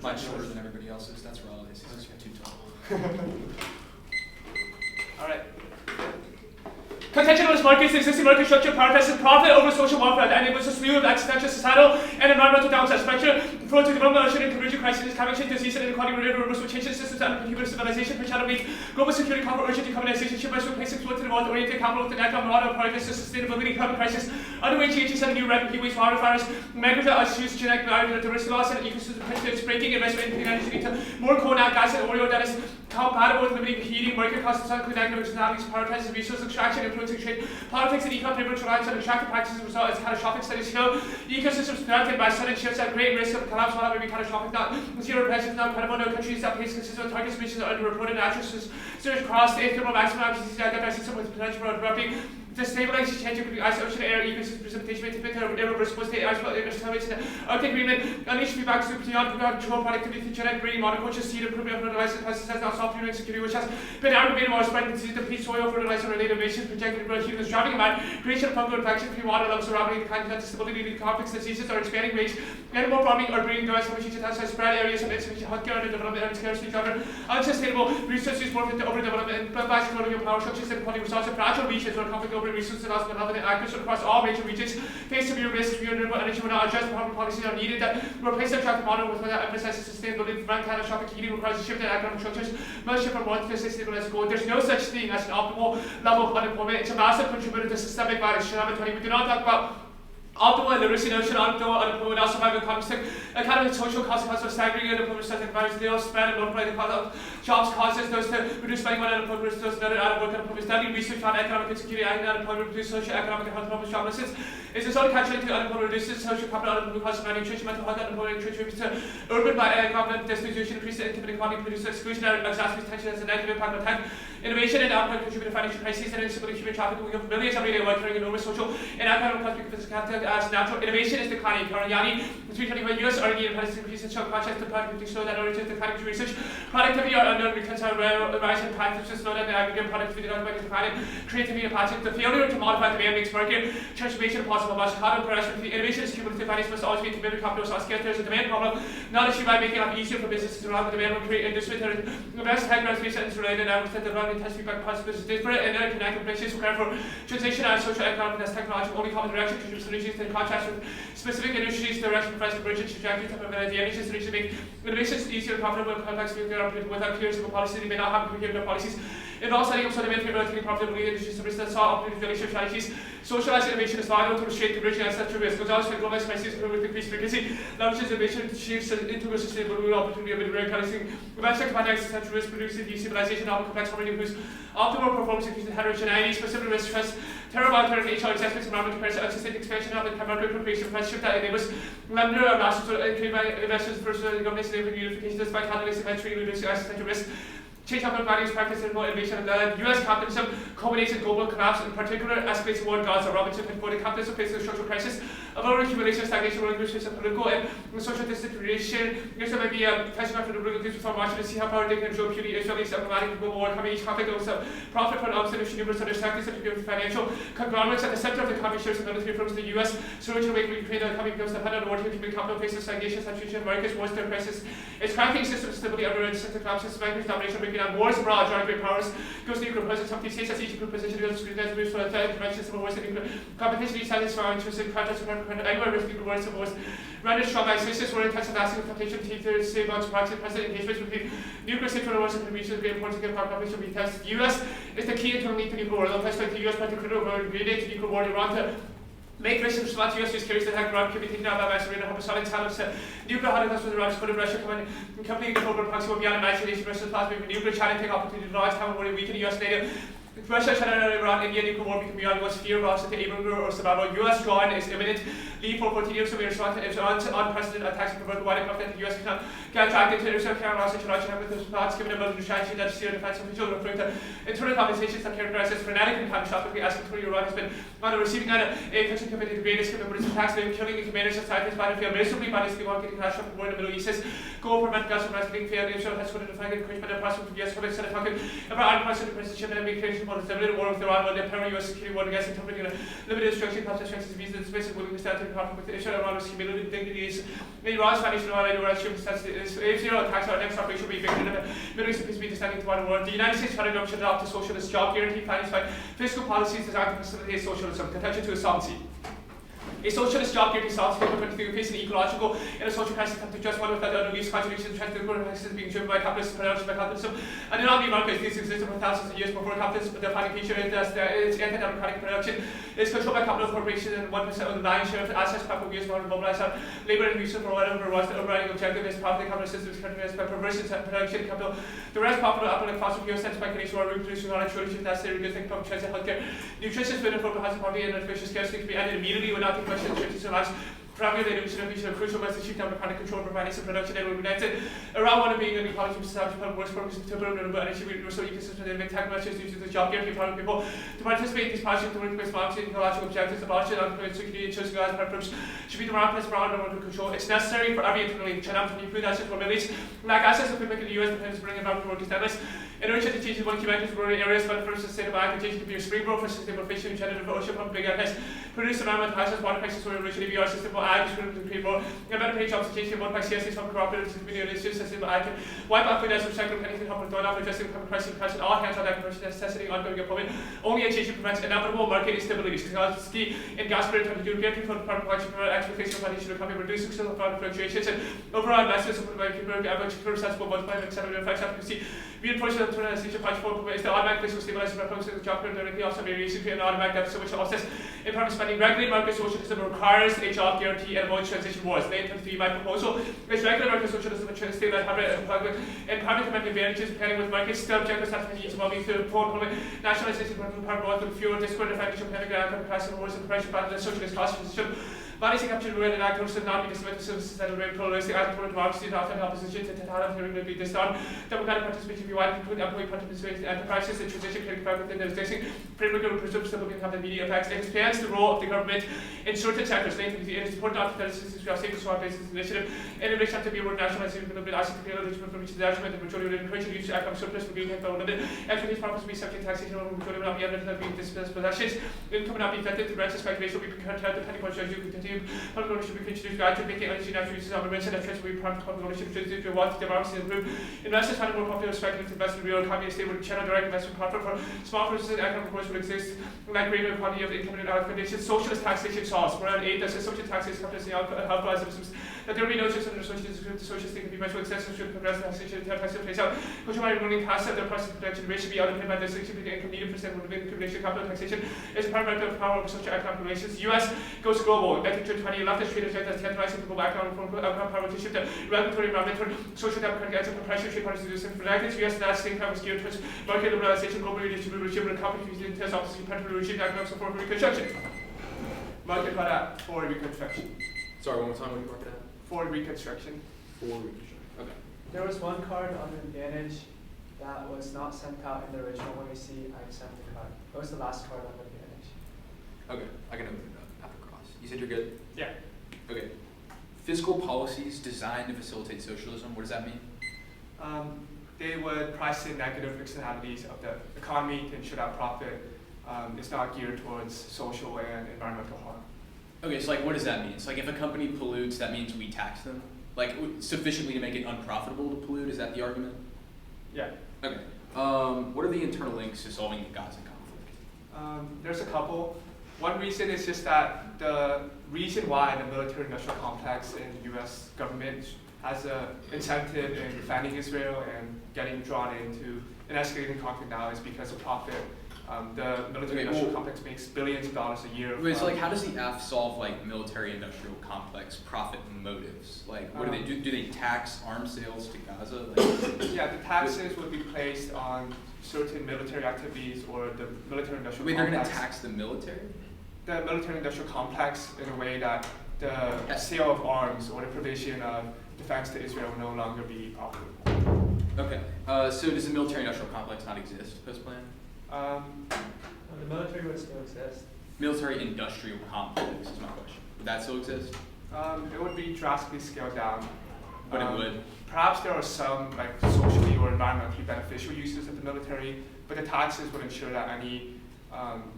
much shorter than everybody else's. That's relative. It's too tall. All right. Contention on this market is the existing market structure prioritizes profit over social welfare that enables a slew of existential, societal, and environmental downsides. Structure prone to development, ocean, and convergent crises, climate change, disease, and inequality, related reversal, changing systems, and human civilization, for shadow meet global security, comfort, urgent decarbonization, shift by replacing fluid to the world-oriented capital, the economic model, prioritizes sustainability, climate crisis, underway GHG7, new rapid heat waves, wildfires, migratory issues, genetic diversity loss, and ecosystem principles, breaking investment in clean energy into more coal, nat gas, and oil that is compatible with limiting heating, market costs, and clean economic externalities, prioritizes resource extraction, influencing trade, politics, and economic reliance on extractive practices result as catastrophic studies show. Ecosystems threatened by sudden shifts at great risk of collapse, while may be catastrophic, not zero presence, not credible, no countries that face consistent target species are underreported, natural surge across the thermal maximum activity identified system with potential for interrupting. Destabilizing changing ice, ocean, air, ecosystem, precipitation, irreversible state, ice, interstellation, Arctic agreement, unleashed feedback, super beyond control, productivity, genetic breeding, monoculture, seed, improvement of fertilizer, pesticides, now soft food insecurity, which has been aggravated while spreading disease, deplete soil, fertilizer, related emissions, projected growth, humans driving about, creation of fungal infection-free water levels are rapidly declining, that stability leading to complex diseases are expanding range, animal farming or breeding device, which has spread areas of insufficient healthcare under development and scarcity driver, unsustainable resource use morphed into overdevelopment, and by colonial power structures and quality results of fragile regions where conflict over resources and also and actors across all major regions face severe risks. Renewable energy will not address public policies are needed that replace the attractive model with one that emphasizes sustainability. To prevent catastrophic heating requires a shift in economic structures, must shift from one to sustainable as goal. There's no such thing as an optimal level of unemployment. It's a massive contributor to systemic violence. We do not talk about optimal illiteracy, notion, optimal unemployment, also survival economics, economic and social consequences of staggering unemployment, such as virus, they all spread and multiply the cost of jobs, causes those to reduce spending on unemployment, those that are out of work, unemployment, studying research on economic insecurity and unemployment, reduce social, economic, and health problems, joblessness. Is this all catching to unemployment, reduces social capital, unemployment, causes malnutrition, mental health, unemployment, contributes to urban government distribution, increase the income inequality, produces exclusion, exacerbates tension, has a negative impact on tech, innovation, and output contribute to financial crises and instability, human trafficking. We have millions every day working enormous social and economic costs because as natural innovation is declining. Yanni, 325 US R&D and Palestinian increase in show contracts to productivity show that origins declining to research. Productivity are unknown returns are rising patterns to slow down the aggregate productivity not by declining. Creativity and patterns. The failure to modify the way makes market transformation possible. But Chicago progression, innovation is cumulative. Finance must always be committed to capital. So there's a demand problem, not achieved by making it easier for businesses to run the demand will create industry. The best tech reservation is related and the development test feedback possibilities disparate and interconnected places require for transition and social economic as technology only common direction to solutions in contrast with specific industries direction provides convergent trajectory to prevent the energy solution to make innovations easier, profitable, and complex without clear single policy. They may not have coherent policies. It also setting up so they may favor taking profitability industries to risk that saw opportunity relationship strategies. Socialized innovation is vital to restrain converging and such risk. Gonzalez for globalized crises with increased frequency, leverages innovation to achieve into a sustainable real opportunity of encouraging eventually combating existential risk, producing destabilization, novel complex harmony, improves optimal performance, increasing heterogeneity, specific risk stress, terrible alternative nature, assessments, environmental comparison, unsustained expansion of the chemical appropriation, friendship that enables lender of masters to create by investors, personal governance, enabling unification, despite catalysts eventually reducing existential risk. Change of values, practice, and innovation, and the U.S. capitalism culminates in global collapse, in particular escalates toward Gaza. Robinson pinpointed capitalism faces a structural crisis of overaccumulation, stagnation, rolling increase of political and social disintegration. There may be a testing after the regulators from Washington to see how power they can control puny Israelis diplomatic global war coming. Each conflict also profit from observation numerous other sectors, particularly financial conglomerates at the center of the economy shares and military firms in the U.S. So which way we Ukraine the economy becomes dependent on war to human capital faces stagnation, saturation, America's wars, their crisis. Its cracking system of stability under its collapses, America's domination, breaking down wars abroad, drawing great powers, goes to nuclear presence, some of these states as each group position to scrutinize moves for the prevention, civil wars, and nuclear competition, each side is for interest in contrast, anywhere risk nuclear wars, civil wars, rendered strong by systems, were intensive asking of temptation to take their save on proxy president engagements with nuclear state for the wars and the region of great importance to get power competition be tested. The U.S. is the key to lead to nuclear war, though places like the U.S. particularly were agreed to nuclear war, Iran to make Russian response to U.S. carries that Iran could be taken out by Macedonia, homicide, talents, nuclear holocaust with Iran, supported Russia coming completing the over proxy war beyond imagination, Russia's plasma, nuclear China take opportunity to rise, time and weaken U.S. NATO. Russia, China, Iran, India, nuclear war become beyond U.S. fear, also to Abraham or survival. U.S. drawing is imminent. Lead for 14 years, so we respond to unprecedented attacks and convert the wider conflict. The U.S. cannot get dragged into Israel, Canada, Russia, China, with those plots, given a military strategy that zero defense officials referring to internal conversations that characterize as frenetic and catastrophically escalatory. Iran has been on the receiving end of a country committed to the greatest commitment its attacks, killing the commanders of society's battlefield miserably by this getting catastrophic war in the Middle East. Goal for prevent gas from escalating failed. Israel has put in the flag encouragement and prospect of the U.S. public Senate talking about unprecedented presidentship and immigration waging war, limited war with Iran, when the apparent U.S. security war against interpreting limited destruction, cost strengthens visa, the space of willing to stand to conflict with Israel, Iran, with humility, dignities. Iran's foundation of our human sensitivity is zero attacks our next operation will be victim of Middle East peace be standing to one world. The United States federal government should adopt a socialist job guarantee financed by fiscal policies designed to facilitate socialism. Contention to a solvency. A socialist job guarantee solves the difficulty we face an ecological and a social crisis to just one without the least contribution to the growth crisis being driven by capitalist production by capitalism. And in all the markets, these existed for thousands of years before capitalism, but the defining feature is that its anti-democratic production is controlled by capital corporations, and 1% of the lion's share of assets capital used in order to mobilize our labor and research for whatever was the overriding objective is profit. The capitalist system is characterized by perversion and production capital. The rest profit will like fossil fuel sense by creation or reproducing on a shortage of necessary goods like public transit, healthcare, nutrition, food, and for housing poverty, and artificial scarcity can be ended immediately without the question of churches and lives. Primarily, the innovation of crucial must achieve democratic control over finance and production and united around one of being an ecology to establish public works purposes to build renewable energy resource ecosystems and make tech measures due to the job guarantee for people to participate in these projects to work with smart and ecological objectives, abolish and security and choosing as purpose should be the monopolist for our to control. It's necessary for every internally China to be food assets for Middle East, lack access to food making the US depends on bringing about work standards. In order to change one key mechanism for rural areas, but first sustainable agriculture to be a spring growth for sustainable fishing, regenerative ocean from big areas, produce environmental hazards, water crisis, or originally be our sustainable ag, to create more, and better pay jobs, changing one by CSAs from cooperatives to community initiatives, sustainable ag, wipe out food as recycling, anything help with throwing off, addressing the price of price, all hands on deck, necessity, ongoing employment. Only a change prevents inevitable market instability. Technology in gas spirit to do great people, product collection, expectation of financial recovery, reducing external product fluctuations, and overall investments of the people, average, sensible, multiplier, etc. Effects efficacy, reinforcement of international punch is the automatic fiscal stabilization proposed in the job period directly also variation create an automatic deficit which offsets impairment spending. Regulate market socialism requires a job guarantee and avoid transition wars. Late 23, my proposal is regular market socialism and state that hybrid and public empowerment command advantages depending with markets still objectives have to be each well-being through poor employment, nationalization, power with fewer discord, financial panic, and crisis wars and pressure by the socialist cost system. Balancing up to the and actors should not be dismissed as services that are very pluralistic as toward democracy and often opposition to total hearing will be disarmed. Democratic participation be widely include employee participation in enterprises and transition can occur within the existing framework of presumed stable can have the immediate effects. It expands the role of the government in certain sectors. It is important not to assistance to our state to our basis initiative. Innovation have to be a word nationalizing a little bit asset to create a from which the judgment the majority would encourage the use of economic surplus for being and limited. Expertise profits will be subject to taxation over the majority will not be evident of being dispossessed possessions. Income will not be affected. The rent speculation will be curtailed depending on judges who continue. Public ownership will be introduced gradually, making energy natural uses of invention and trends will be prompt public ownership to introduce your wealth, democracy, and improve. Investors find it more popular speculative to invest in real economy and stay with channel direct investment profit for small businesses and economic growth will exist. Like greater quantity of income and conditions. Socialist taxation solves. Around 8, that's social taxes, companies, and help as that there will be no system under socialism. The socialist thing can be much more extensive should progress the taxation and taxation place out. Control by ruling concept, the price of protection rate should be underpinned by the significant income needed for stable living, accumulation, capital taxation is a primary power of social economic relations. US goes global. Back in 20, leftist traders as 10 rise global background from power to shift the regulatory environmental social democratic active pressure trade parties reducing for decades. US and state power geared towards market liberalization, global redistributed regime, and companies using test offices in predatory regime economic support for reconstruction. Market cut out for reconstruction. Sorry, one more time, what do you mark it at? For reconstruction. For reconstruction. Okay. There was one card on Advantage that was not sent out in the original one we see. I sent the card. It was the last card on Advantage. Okay, I can open it up after cross. You said you're good? Yeah. Okay. Fiscal policies designed to facilitate socialism, what does that mean? They would price in negative externalities of the economy to ensure that profit is not geared towards social and environmental harm. Okay, so like what does that mean? So like if a company pollutes, that means we tax them? Like sufficiently to make it unprofitable to pollute, is that the argument? Yeah. Okay. What are the internal links to solving the Gaza conflict? There's a couple. One reason is just that the reason why the military-industrial complex in the U.S. government has an incentive in defending Israel and getting drawn into an escalating conflict now is because of profit. The military-industrial complex makes billions of dollars a year. Wait, so like how does the F solve like military-industrial complex profit motives? Like what do they do? Do they tax arms sales to Gaza? Like, yeah, the taxes would be placed on certain military activities or the military-industrial complex. Wait, they're going to tax the military? The military-industrial complex in a way that the sale of arms or the provision of defense to Israel will no longer be profitable. Okay. So does the military-industrial complex not exist post-plan? The military would still exist. Military-industrial complex is my question. Would that still exist? It would be drastically scaled down. But it would. Perhaps there are some like socially or environmentally beneficial uses of the military, but the taxes would ensure that any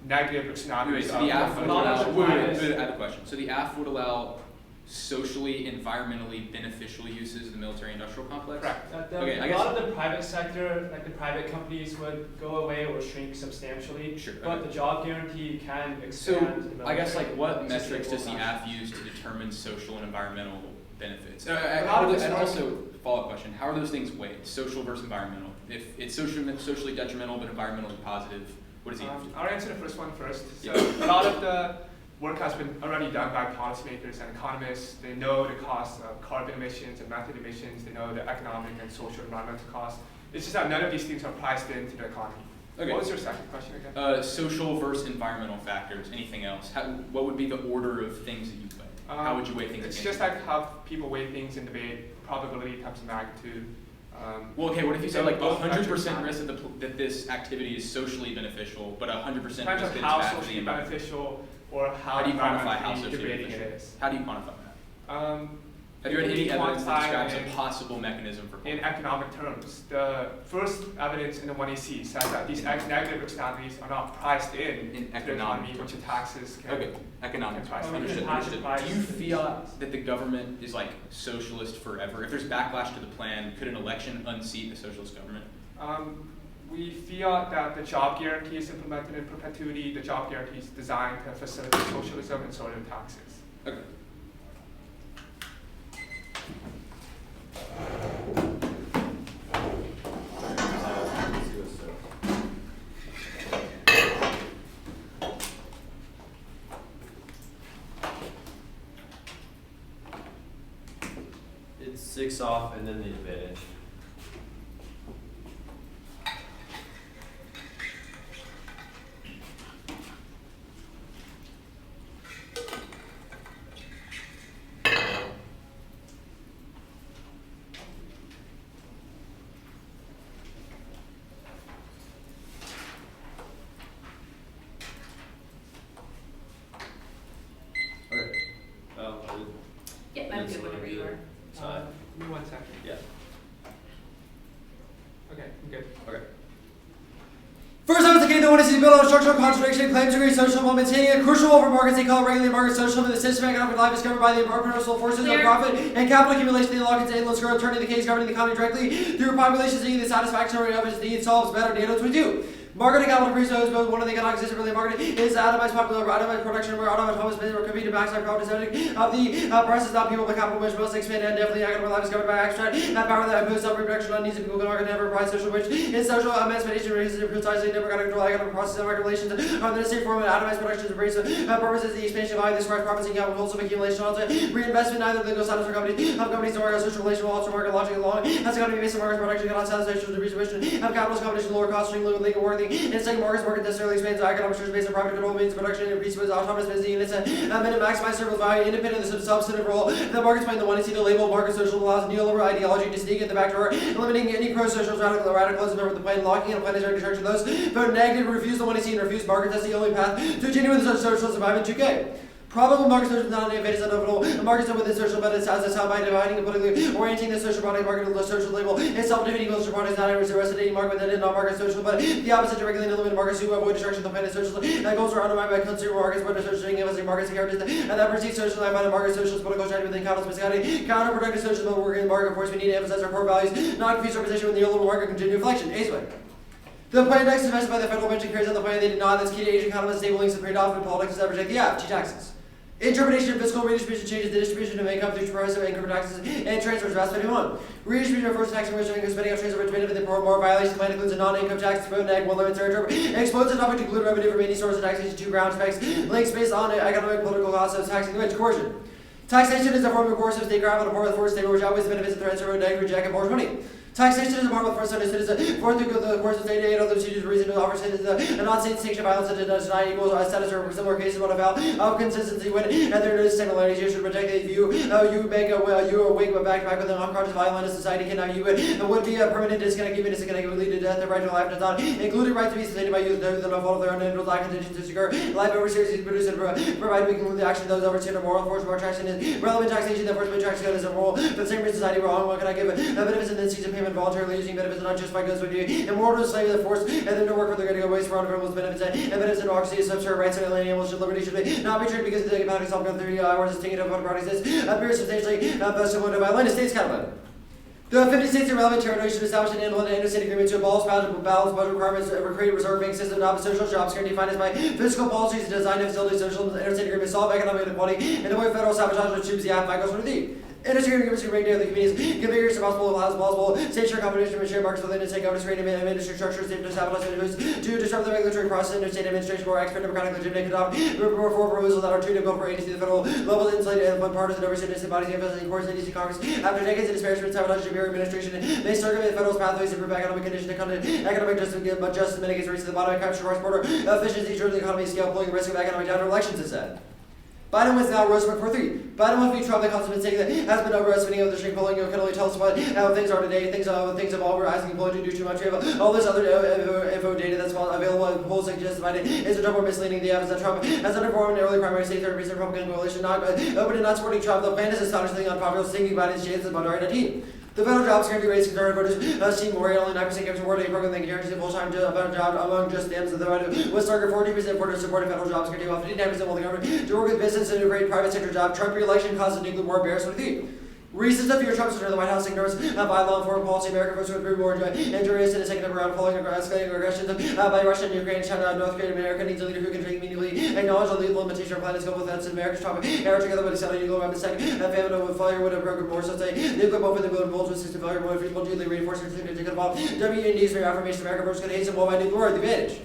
negative externalities. So the AF would not allow. as a Wait, bias. I have a question. So the AF would allow socially, environmentally beneficial uses of the military-industrial complex. Correct. Okay, I a guess- lot of the private sector, like the private companies, would go away or shrink substantially. Sure. But Okay. the job guarantee can So expand. the I guess military what to metrics does the stable AF use to determine social and environmental benefits? A lot of this And work- also, follow-up question, how are those things weighed, social versus environmental? If it's socially detrimental but environmentally positive, what does he have to do? I'll answer the first one first. So Yeah. a lot of the work has been already done by policymakers and economists. They know the cost of carbon emissions and methane emissions. They know the economic and social environmental costs. It's just that none of these things are priced into the economy. Okay. What was your second question again? Social versus environmental factors, anything else? What would be the order of things that you weigh? How would you weigh things It's against just like how people weigh things in debate, probability times magnitude. Well, okay, what if you said like both 100% factors risk that this activity is socially beneficial, but 100% risk depends that on it's how bad for the socially environment? beneficial or How do you quantify how environmentally socially degrading it beneficial? is. How do you quantify that? Have you it had can any be evidence that quantified describes a in- possible mechanism for In quantifying? economic terms, the first evidence in the 1AC says that these negative externalities are not priced in to the economic economy, which the terms? taxes can. Okay, economic Okay, price, we can understood, attach understood. price Do you to feel these that the government is like socialist forever? If there's backlash to the plan, could an election unseat a socialist government? We feel that the job guarantee is implemented in perpetuity. The job guarantee is designed to facilitate socialism and sort of taxes. Okay. It's 6 off and then the advantage. Okay. Yeah, I'm good whenever you are. Give me 1 second. Yeah. Okay, I'm good. Okay. First, I was again the one to see the bill on structural contradiction, claims to agree social while maintaining a crucial role for markets they call regulated market socialism. The system of economic life is governed by the purposeful forces of Clear. profit and capital accumulation. The law contains endless growth, turning the case governing the economy directly through populations seeking the satisfaction of its needs solves better data to do. Marketing capital presupposes both one of the economic system really market is atomized popular atomized production where autonomous business or compete to maximize profit of the prices not people but capital which must expand and definitely economic life is governed by extract and power that improves self reproduction on needs of people can market never price social which is social emancipation raises and precisely democratic control economic process and market relations are the necessary form of atomized production to embrace purposes the expansion of value this requires profits and capital wholesome accumulation also reinvestment neither of the goes satisfy companies nor social relation will also market logic along as the economy based on market production cannot satisfy social distribution of capital's competition lower cost stream legal worthy and second market necessarily expands economic structures based on private control means production and presupposes autonomous business units and maximize surplus value independent of the substantive role the markets play in the one to see the label market social allows neoliberal ideology to sneak in the back door eliminating any pro-social radicalism over the plan locking in a planetary construction those vote negative refuse the one to see and refuse markets that's the only path to genuine social survival in 2K. Probable market social is not an advantage of markets within social but it's as a sound by dividing and politically orienting the social product market with the social label and self-defeating social products not a resident market that is not market social but the opposite to regulating the limited markets who avoid destruction of the planet social that goals are undermined by consumer markets but social investing markets and characteristics and that perceives social life by the market socialist political strategy within capitalist fiscality counterproductive social but working in the market force we need to emphasize our core values not confuse our position with the neoliberal market continued inflection. Ace way. The plan next invested by the federal bench and carries out the plan they did not. That's key to Asian economists, stable links, and trade-off in politics that reject the F, taxes. Interpretation of fiscal redistribution changes the distribution of income through progressive income taxes and transfers. Vast 21. Redistribution refers to tax and income spending of transfer between the more violation. The plan includes a non-income tax, vote neg, one limit territory, and exposes the topic to include revenue from any source of taxation, 2 ground specs, links based on economic political costs of taxing the rich, coercion. Taxation is a form of coercive state grab on a poor with forced state which always benefits the transfer of neg, reject, and 420. Taxation is a part of the first citizen. Fourth, the course of state aid, other procedures, reason to offer citizens a non-state sanction violence that does not equal status or similar cases but about consistency when and there is similarities. You should protect the view. You make you awake but back with an unconscious violent society cannot you would be a permanent disconnect even disconnect would lead to death. The right to life does not include the right to be sustained by youth the no fault of their own individual lack conditions to secure life over series produce and provide we conclude the action of those overseen or moral force more attraction is relevant taxation. Therefore, taxation is a moral for the same reason society wrong. What can I give benefits and then season payment voluntarily using benefits not just by goods would be immoral to slave the force and then to work for the good to go waste for animals benefits and benefits and democracy is subservient rights and animals should liberty should be not be treated because the economic self-government 30 hours is taken up on parties appears substantially similar to violent states kind. The 50 states and relevant territories should establish an interstate agreement to abolish balance budget requirements, create a reserve bank system, adopt social job security financed by fiscal policies, design and facilities, social interstate agreement, solve economic inequality, and avoid federal sabotage which the app goes for the interstate agreements can break down the communities, configure responsible as possible, state share competition with share markets within the state government's rate and industry structures, to establish to disrupt the regulatory process, interstate administration, more expert, democratic, legitimate, adopt reform proposals that are too difficult for agencies at the federal level, insulated and partisan overseen distant bodies, emphasizing courts and DC Congress. After decades of disparagement, sabotage, severe administration may circumvent federal pathways to improve economic conditions, economic justice, but justice mitigates race to the bottom, capture cross-border efficiency, ensures the economy scale, pulling the risk of economic down elections, is said. Biden wins now, Roosevelt for 3. Biden wants to be Trump, the consummate saying that has been overestimating of the string polling. You can only tell us what how things are today. Things evolve. We're asking people to do too much. We have all this other info data that's available in polls suggest Biden is a Trump or misleading. The evidence that Trump has underperformed in early primary states, 30% Republican coalition, not open and not supporting Trump. The plan is astonishingly unpopular, sinking Biden's chances but already 19. The federal job security rates conservative voters seem more only 9% gives award a program that guarantees a full-time job among just Dems. The right was target 40% for supporting federal job security, while 59% will the government to work with business and to create private sector job. Trump re-election causes nuclear war bears with you. Reasons of fear Trump under the White House ignores violent foreign policy. American folks would be more injurious in a second round following escalating aggressions by Russia and Ukraine, China, North Korea. America needs a leader who can immediately acknowledge the legal limitation of planet's global threats. America's Trump error together with a set of nuclear weapons. Second, famine with failure would have broken more. So say nuclear bomb for the global bulge with system failure more feasible duly reinforcing to involve WND's reaffirmation. American folks could hasten war by nuclear war. The advantage.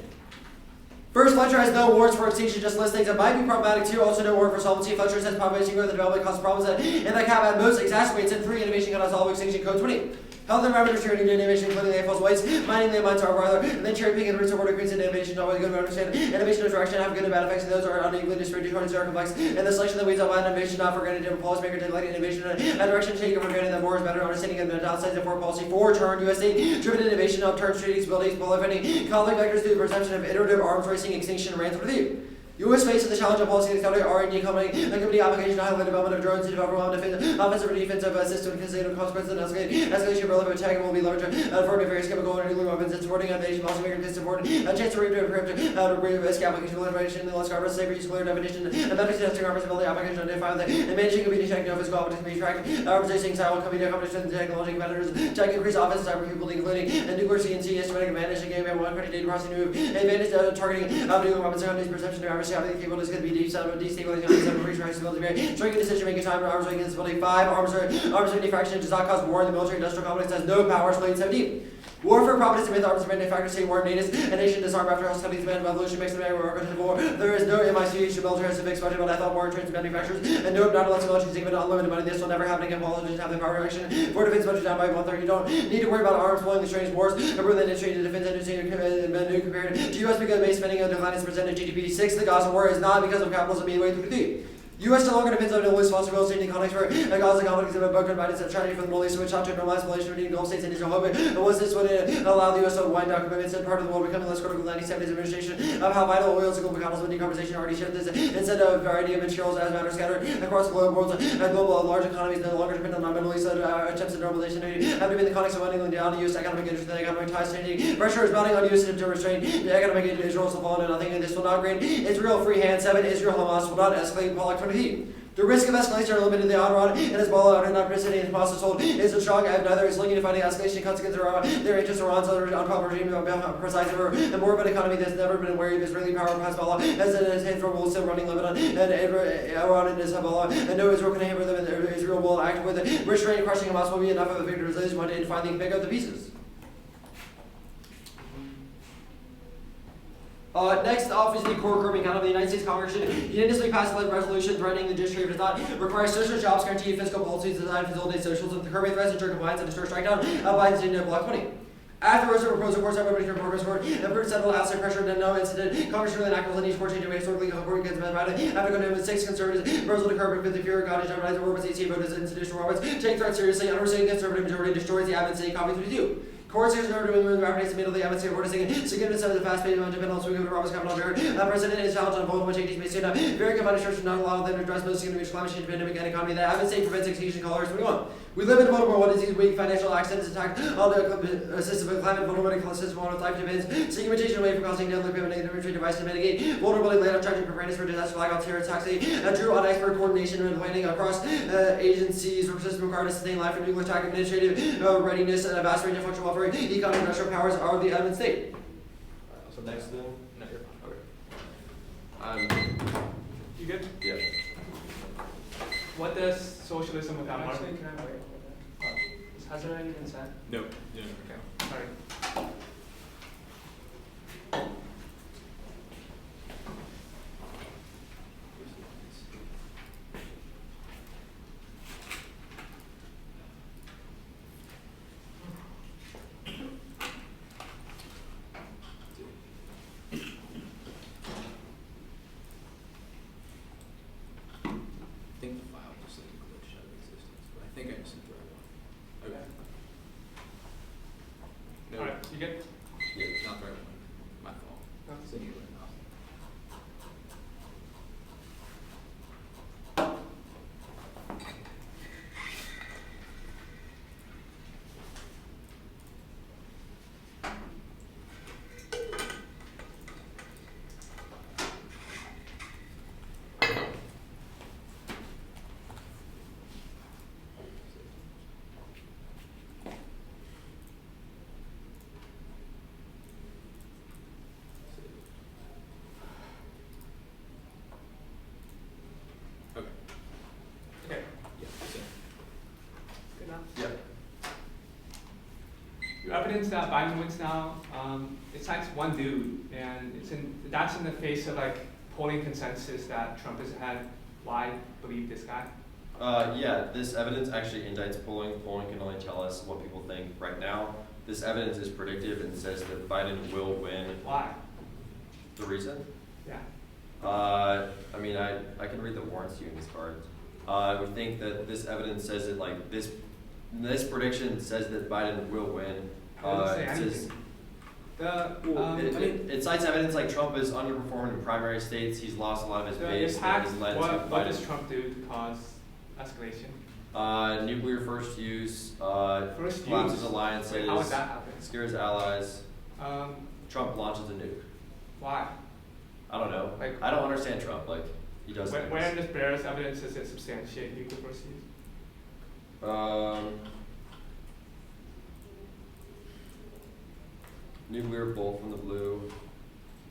First, Fletcher has no warrants for extinction, just lists things that might be problematic too. Also, no warrant for solvency. Fletcher says population growth and development causes problems that, and that cap at most exacerbates. And 3, innovation cannot solve extinction. Code 20. Health and environment security innovation, including the AFL's waste, mining the mines are rather, and then cherry picking the roots of water creates innovation. Always good to understand innovation and direction have good and bad effects, and those are unequally distributed, according to our complex. And the selection that weeds out innovation, not for granted, different policymakers like innovation and direction taken for granted that more is better understanding of the downsides of foreign policy. 4, turn USA driven innovation upturns treaties, abilities, proliferating conflict vectors through the perception of iterative arms racing, extinction, and rants review. U.S. faces the challenge of policy and counter R&D company application to highlight development of drones to develop offensive or defensive system considering consequences and escalation of relevant attack will be leveraged for various chemical and nuclear weapons and supporting innovation policymakers to support a chance to risk application of information in the less carbon safer use clear definition and methods testing reversibility application identify that and managing competing technical physical competence can be tracked resisting style competing competition and technology competitors check increase offensive cyber people including nuclear CNC estimating advantage and game and one credit data processing move advantage targeting nuclear weapons and perception of the capabilities could be destabilizing stability, striking decision making time, arms making disability. 5, arms manufacturing does not cause war in the military industrial complex has no powers. 17. Warfare properties to make arms manufacturers say war natives a nation disarm after hostilities demand revolution makes the America to the war. There is no MIC military has a fixed budget, but I thought war trains manufacturers and no not unless military given unlimited money. This will never happen again. Politicians have the power action for defense budget down by 1/3. You don't need to worry about arms pulling the strings wars. Improve the industry to defense industry new compared to U.S. because base spending on decline is percentage GDP. 6, the Gaza war is not because of capitalism being way through the U.S. no longer depends on the Middle East real estate in context for Gaza conflicts have been broken by its strategy for the Middle East, which sought to normalize relations between Gulf states and Israel. But was this would allow the U.S. to wind down commitments in part of the world becoming less critical than 1970s administration of how vital oil is a global catalyst with decarbonization already shifted instead of a variety of materials as matter scattered across the globe. Worlds global large economies no longer depend on non-Middle East attempts at normalization have to be in the context of winding down the U.S. economic interest and economic ties changing. Pressure is mounting on U.S. to restrain the economic interest of Israel to fall into nothing, and this will not grant Israel free hand. 7, Israel Hamas will not escalate Pollock 20. The risk of escalation are limited to the Iran and Hezbollah are not president and Hamas is told is a strong and neither is linking to finding escalation consequences around their interests Iran's unpopular regime precise over a more of an economy that's never been wary of Israeli power of Hezbollah as it is hand for will still running Lebanon and Iran and Hezbollah and no Israel can hammer them and Israel will act with restraint crushing Hamas will be enough of a victory to one day and finally pick up the pieces. Next, obviously, core grooming. Out of the United States Congress should unanimously pass a resolution threatening the district does not require social jobs guarantee fiscal policies designed to facilitate socialism, curbing threats, ensure compliance, and destroy strikedown of Biden's Indian block 20. Afterwards, the proposal course everybody can progress forward and prove settled outside pressure and no incident. Congress really enacted on each court change historically important against Biden. After going to 6 conservatives, proposal to curb and the fear of God, jeopardize the Roberts, ACA voters, and institutional Roberts, take threats seriously, understating conservative majority, destroys the admin state, copy 32. Courts conservative movement rapidly immediately advocacy of ordering significant of the fast-paced amount of independence we give to Roberts Capital Bear. President is challenged on both changes based on very combined restrictions not allow them to address most significant climate change, pandemic, and economy. The admin state prevents extinction call R21. We live in a vulnerable world, disease, weak financial accidents, attack on the system of climate, vulnerability, system of life depends, segmentation away from causing down the negative trade device to mitigate vulnerability, layout charging preparedness for disaster, flag on terror, taxation, drew on expert coordination and planning across agencies, for system required to sustain life and nuclear attack, administrative readiness, and a vast range of functional welfare, economic, industrial powers are the admin state. So next thing. No, you're fine. Okay. You good? Yeah. What does socialism without Actually, market? can I wait for that? Has it already been sent? No. Yeah. Okay, sorry. I think the file just like glitched out of existence, but I think I just sent the right one. Okay. No, All right, you good? yeah, not the right one. My fault. No. Send you right now. Okay. Okay, Yeah. Send. good enough. Yeah. Your evidence that Biden wins now, it cites one dude, and that's in the face of like polling consensus that Trump has had. Why believe this guy? Yeah, this evidence actually indicts polling. Polling can only tell us what people think right now. This evidence is predictive and says that Biden will win. Why? The reason? Yeah. I mean, I can read the warrants to you in these cards. We think that this evidence says that like this prediction says that Biden will win. It doesn't say It says- anything. The it cites evidence like Trump is underperforming in primary states. He's lost a lot of his the base. That impact. has led to What Biden. does Trump do to cause escalation? Nuclear first use. First collapses use? alliances. Wait, how would that happen? Scares allies. Um, Trump launches a nuke. why? I don't know. Like- I don't understand Trump. Like he does. Where in this bears evidence does it substantiate nuclear first use? Nuclear bolt from the blue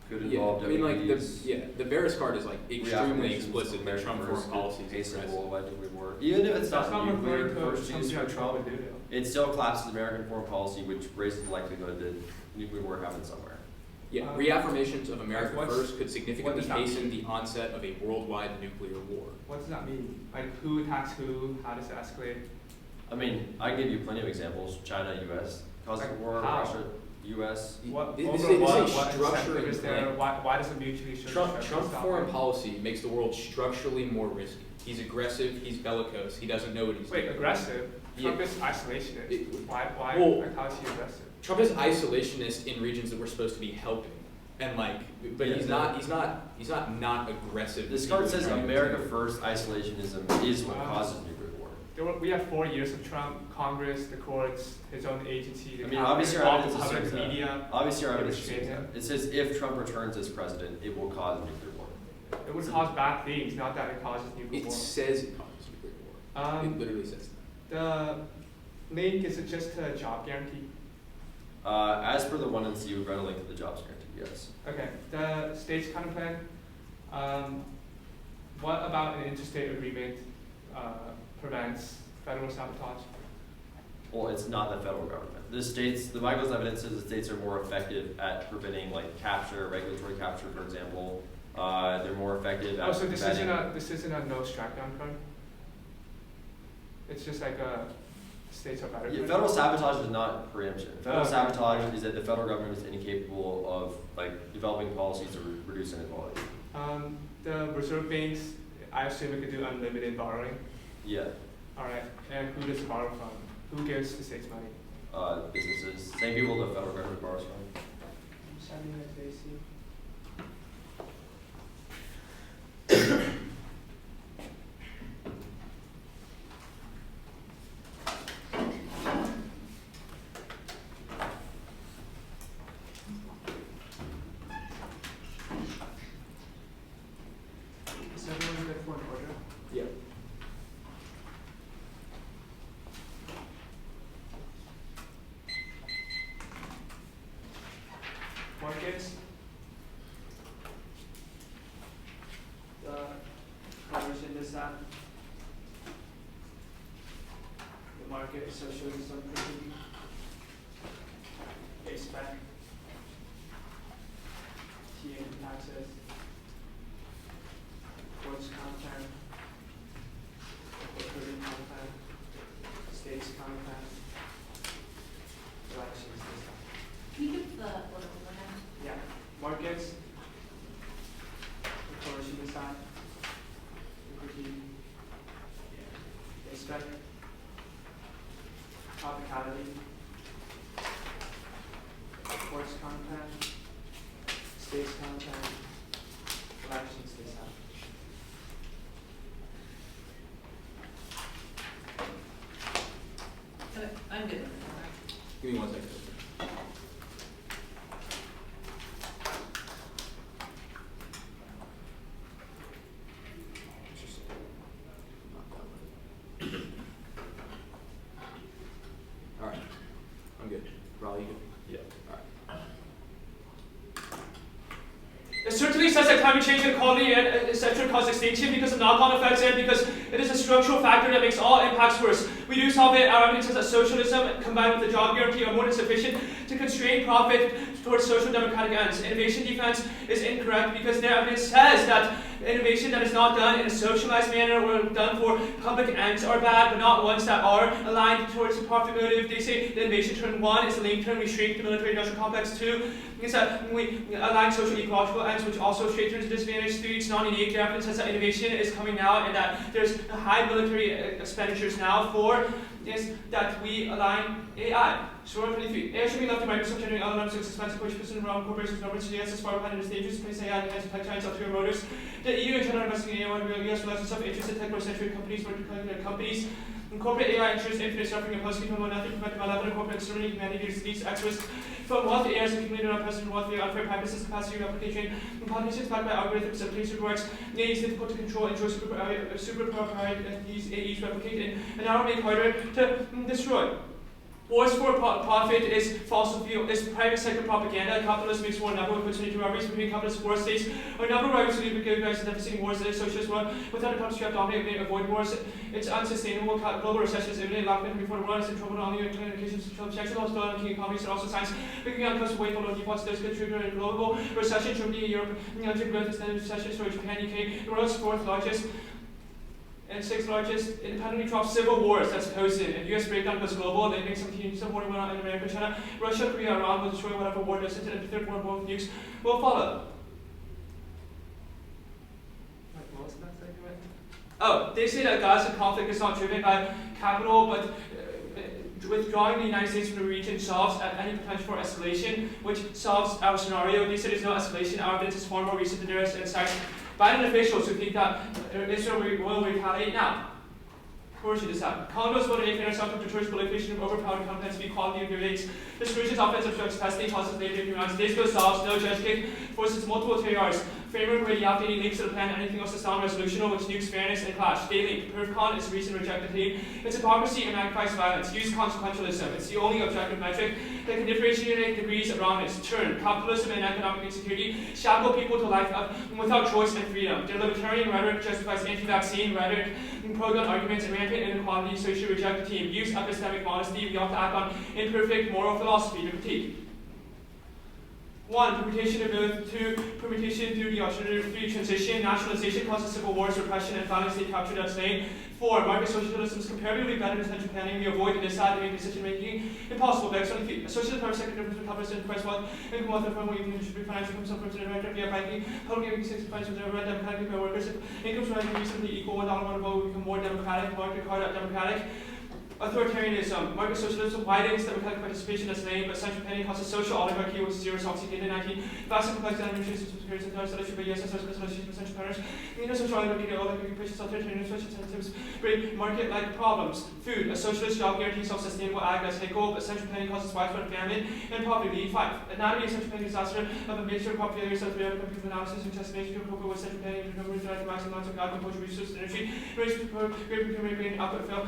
could Yeah, involve I mean, like WPs. the Varys card is like extremely Reaffirmations explicit of that Trump American foreign policy is case of aggressive. worldwide nuclear war. Even if it's That's not not nuclear referring to first use something for that Trump Trump, would do. it still collapses American foreign policy, which raises the likelihood that nuclear war happens somewhere. Yeah, Um, reaffirmations of America what's- first could what significantly does that hasten mean? the onset of a worldwide nuclear war. What does that mean? Like who attacks who? How does it escalate? I mean, I can give you plenty of examples. China, U.S. causes Like a war. how? Russia, U.S. What This over is a what structure incentive in is there? plan. Why does it mutually show Trump stop foreign it? policy makes the world structurally more risky. He's aggressive, he's bellicose, he doesn't know what he's Wait, doing. aggressive? Yeah. Trump is isolationist. It- Why well- like how is he aggressive? Trump is isolationist in regions that we're supposed to be helping. And like, but Yeah, he's not aggressive. This in card what he's says trying to America do. first isolationism is what Wow. causes nuclear war. We have 4 years of Trump, Congress, the courts, his own agency, the I mean, cabinet, obviously our all evidence the public assumes that. media. Obviously, our It evidence restrains assumes him. that. It says if Trump returns as president, it will cause a nuclear war. It would cause bad things, not that it causes nuclear It war. says it causes nuclear war. It literally says that. The link, is it just a job guarantee? As per the one in C, we've read a link to the jobs guarantee, yes. Okay, the state's counterplan, what about an interstate agreement prevents federal sabotage? Well, it's not the federal government. The Michael's evidence says the states are more effective at preventing like capture, regulatory capture, for example. They're more effective at Oh, so this preventing. isn't a no strikedown card? It's just like a states are better. Yeah, federal sabotage is not preemption. Federal Okay. sabotage is that the federal government is incapable of like developing policies to reduce inequality. The reserve banks, I assume it could do unlimited borrowing. Yeah, Alright, and who does it borrow from? Who gives the states money? businesses, same people the federal government borrows from. I'm sending it to AC. Is everyone good for an order? Yeah. Markets. The conversion is that the market is socialism critique. Expect T and taxes. Courts content. Recruiting content. States content. Elections design. Can you give the order one more time? Yeah, markets, coercion design, critique, expect, topicality, courts content, states content, elections design. Okay, I'm good with it. Give me 1 second. All right, I'm good. Raleigh, you good? Yeah. All right. It certainly says that climate change, inequality, and etc. cause extinction because of knock-on effects and because it is a structural factor that makes all impacts worse. We do solve it. Our evidence says that socialism combined with the job guarantee are more than sufficient to constrain profit towards social democratic ends. Innovation defense is incorrect because their evidence says that innovation that is not done in a socialized manner or done for public ends are bad, but not ones that are aligned towards a profit motive. They say the innovation turn 1 is the lame turn, we shrink the military industrial complex. 2 is that we align social ecological ends, which also straightens the disadvantage. 3, it's not unique. Their evidence says that innovation is coming now and that there's high military expenditures now. 4 is that we align AI. Story 23. AI should be left to Microsoft generating LLMs to expensive push percent around corporations, governments, yes, as far behind in the stages, place AI in the hands of tech giants, ulterior motives. The EU in general investigating AI, real US relies on self-interest in tech-century companies, vertical companies. Incorporate AI ensures infinite suffering and post-control, nothing prevented malevolent corporate exterminating humanity to least experts from wealth. AI is accumulated on precedent wealth via unfair practices, capacity of application, and populations backed by algorithms of police reports. AI is difficult to control, enjoy super proprieties, AEs replicate, and now make harder to destroy. Wars for profit is fossil fuel, is private sector propaganda. Capitalism makes war never opportunity to robberies between capitalist war states or never rights to leave guys devastating wars that is socialist world without a country to dominate and avoid wars. It's unsustainable. Global recession is imminent. Lockdown before the world is in trouble. Not only in communications, protection laws, but on king economies and also science. Picking on comes away from low defaults. There's good trigger in global recession. Germany, Europe, growth extended recession. So Japan, UK, the world's 4th largest and 6th largest independently dropped civil wars that's posted. And US breakdown was global. They make some war went on in America, China, Russia, Korea, Iran will destroy whatever war does into the 3rd World War with nukes will follow. What was the next argument? Oh, they say that Gaza conflict is not driven by capital, but withdrawing the United States from the region solves any potential for escalation, which solves our scenario. They say there's no escalation. Our evidence is far more recent than theirs. In fact, Biden officials who think that Israel will retaliate now. Coercion is that. Condos will enable themselves to deter proliferation of overpowered competence and equality of their rates. This region's offensive drugs testing causes labor demands. DASCO solves, no judge kick, forces multiple TOCs. Framework where you have any links to the plan, anything else is non-resolutional, which nukes fairness and clash. They link. PerfCon is a recent rejected theme. It's hypocrisy and magnifies violence. Use consequentialism. It's the only objective metric that can differentiate degrees of wrongness. Turn. Capitalism and economic insecurity shackle people to life without choice and freedom. Their libertarian rhetoric justifies anti-vaccine rhetoric, pro-gun arguments, and rampant inequality, so you should reject the team. Use epistemic modesty. We ought to act on imperfect moral philosophy to critique. 1. Permutation of both. 2. Permutation through the alternative. 3. Transition. Nationalization causes civil wars, repression, and finally state capture that's saying. 4. Market socialism is comparatively better than central planning. We avoid the disadvantage decision making impossible. Back 23. A socialist power sector difference between capitalist and price wealth, income wealth, from what even should be financial income, some person director via banking, public giving 6 points with red democratic by workers. If incomes rising recently equal $1 one vote, we become more democratic, market card democratic. Authoritarianism. Market socialism widens democratic participation as name, but central planning causes social oligarchy, which is zero succeeded in 19. Vast and complex administration systems carries into our selection by US and specialization of central planners. The social oligarchy, oligarchy pushes authoritarian social incentives, bring market-like problems. Food. A socialist job guarantee self-sustainable ag as Fiscal, but central planning causes widespread famine and poverty. 5. Anatomy of central planning disaster of a major crop failure, self-reality, computer analysis, and estimation of cocoa with central planning, and government drive to maximum amounts of agricultural resources and energy, raise great procurement grain output fail,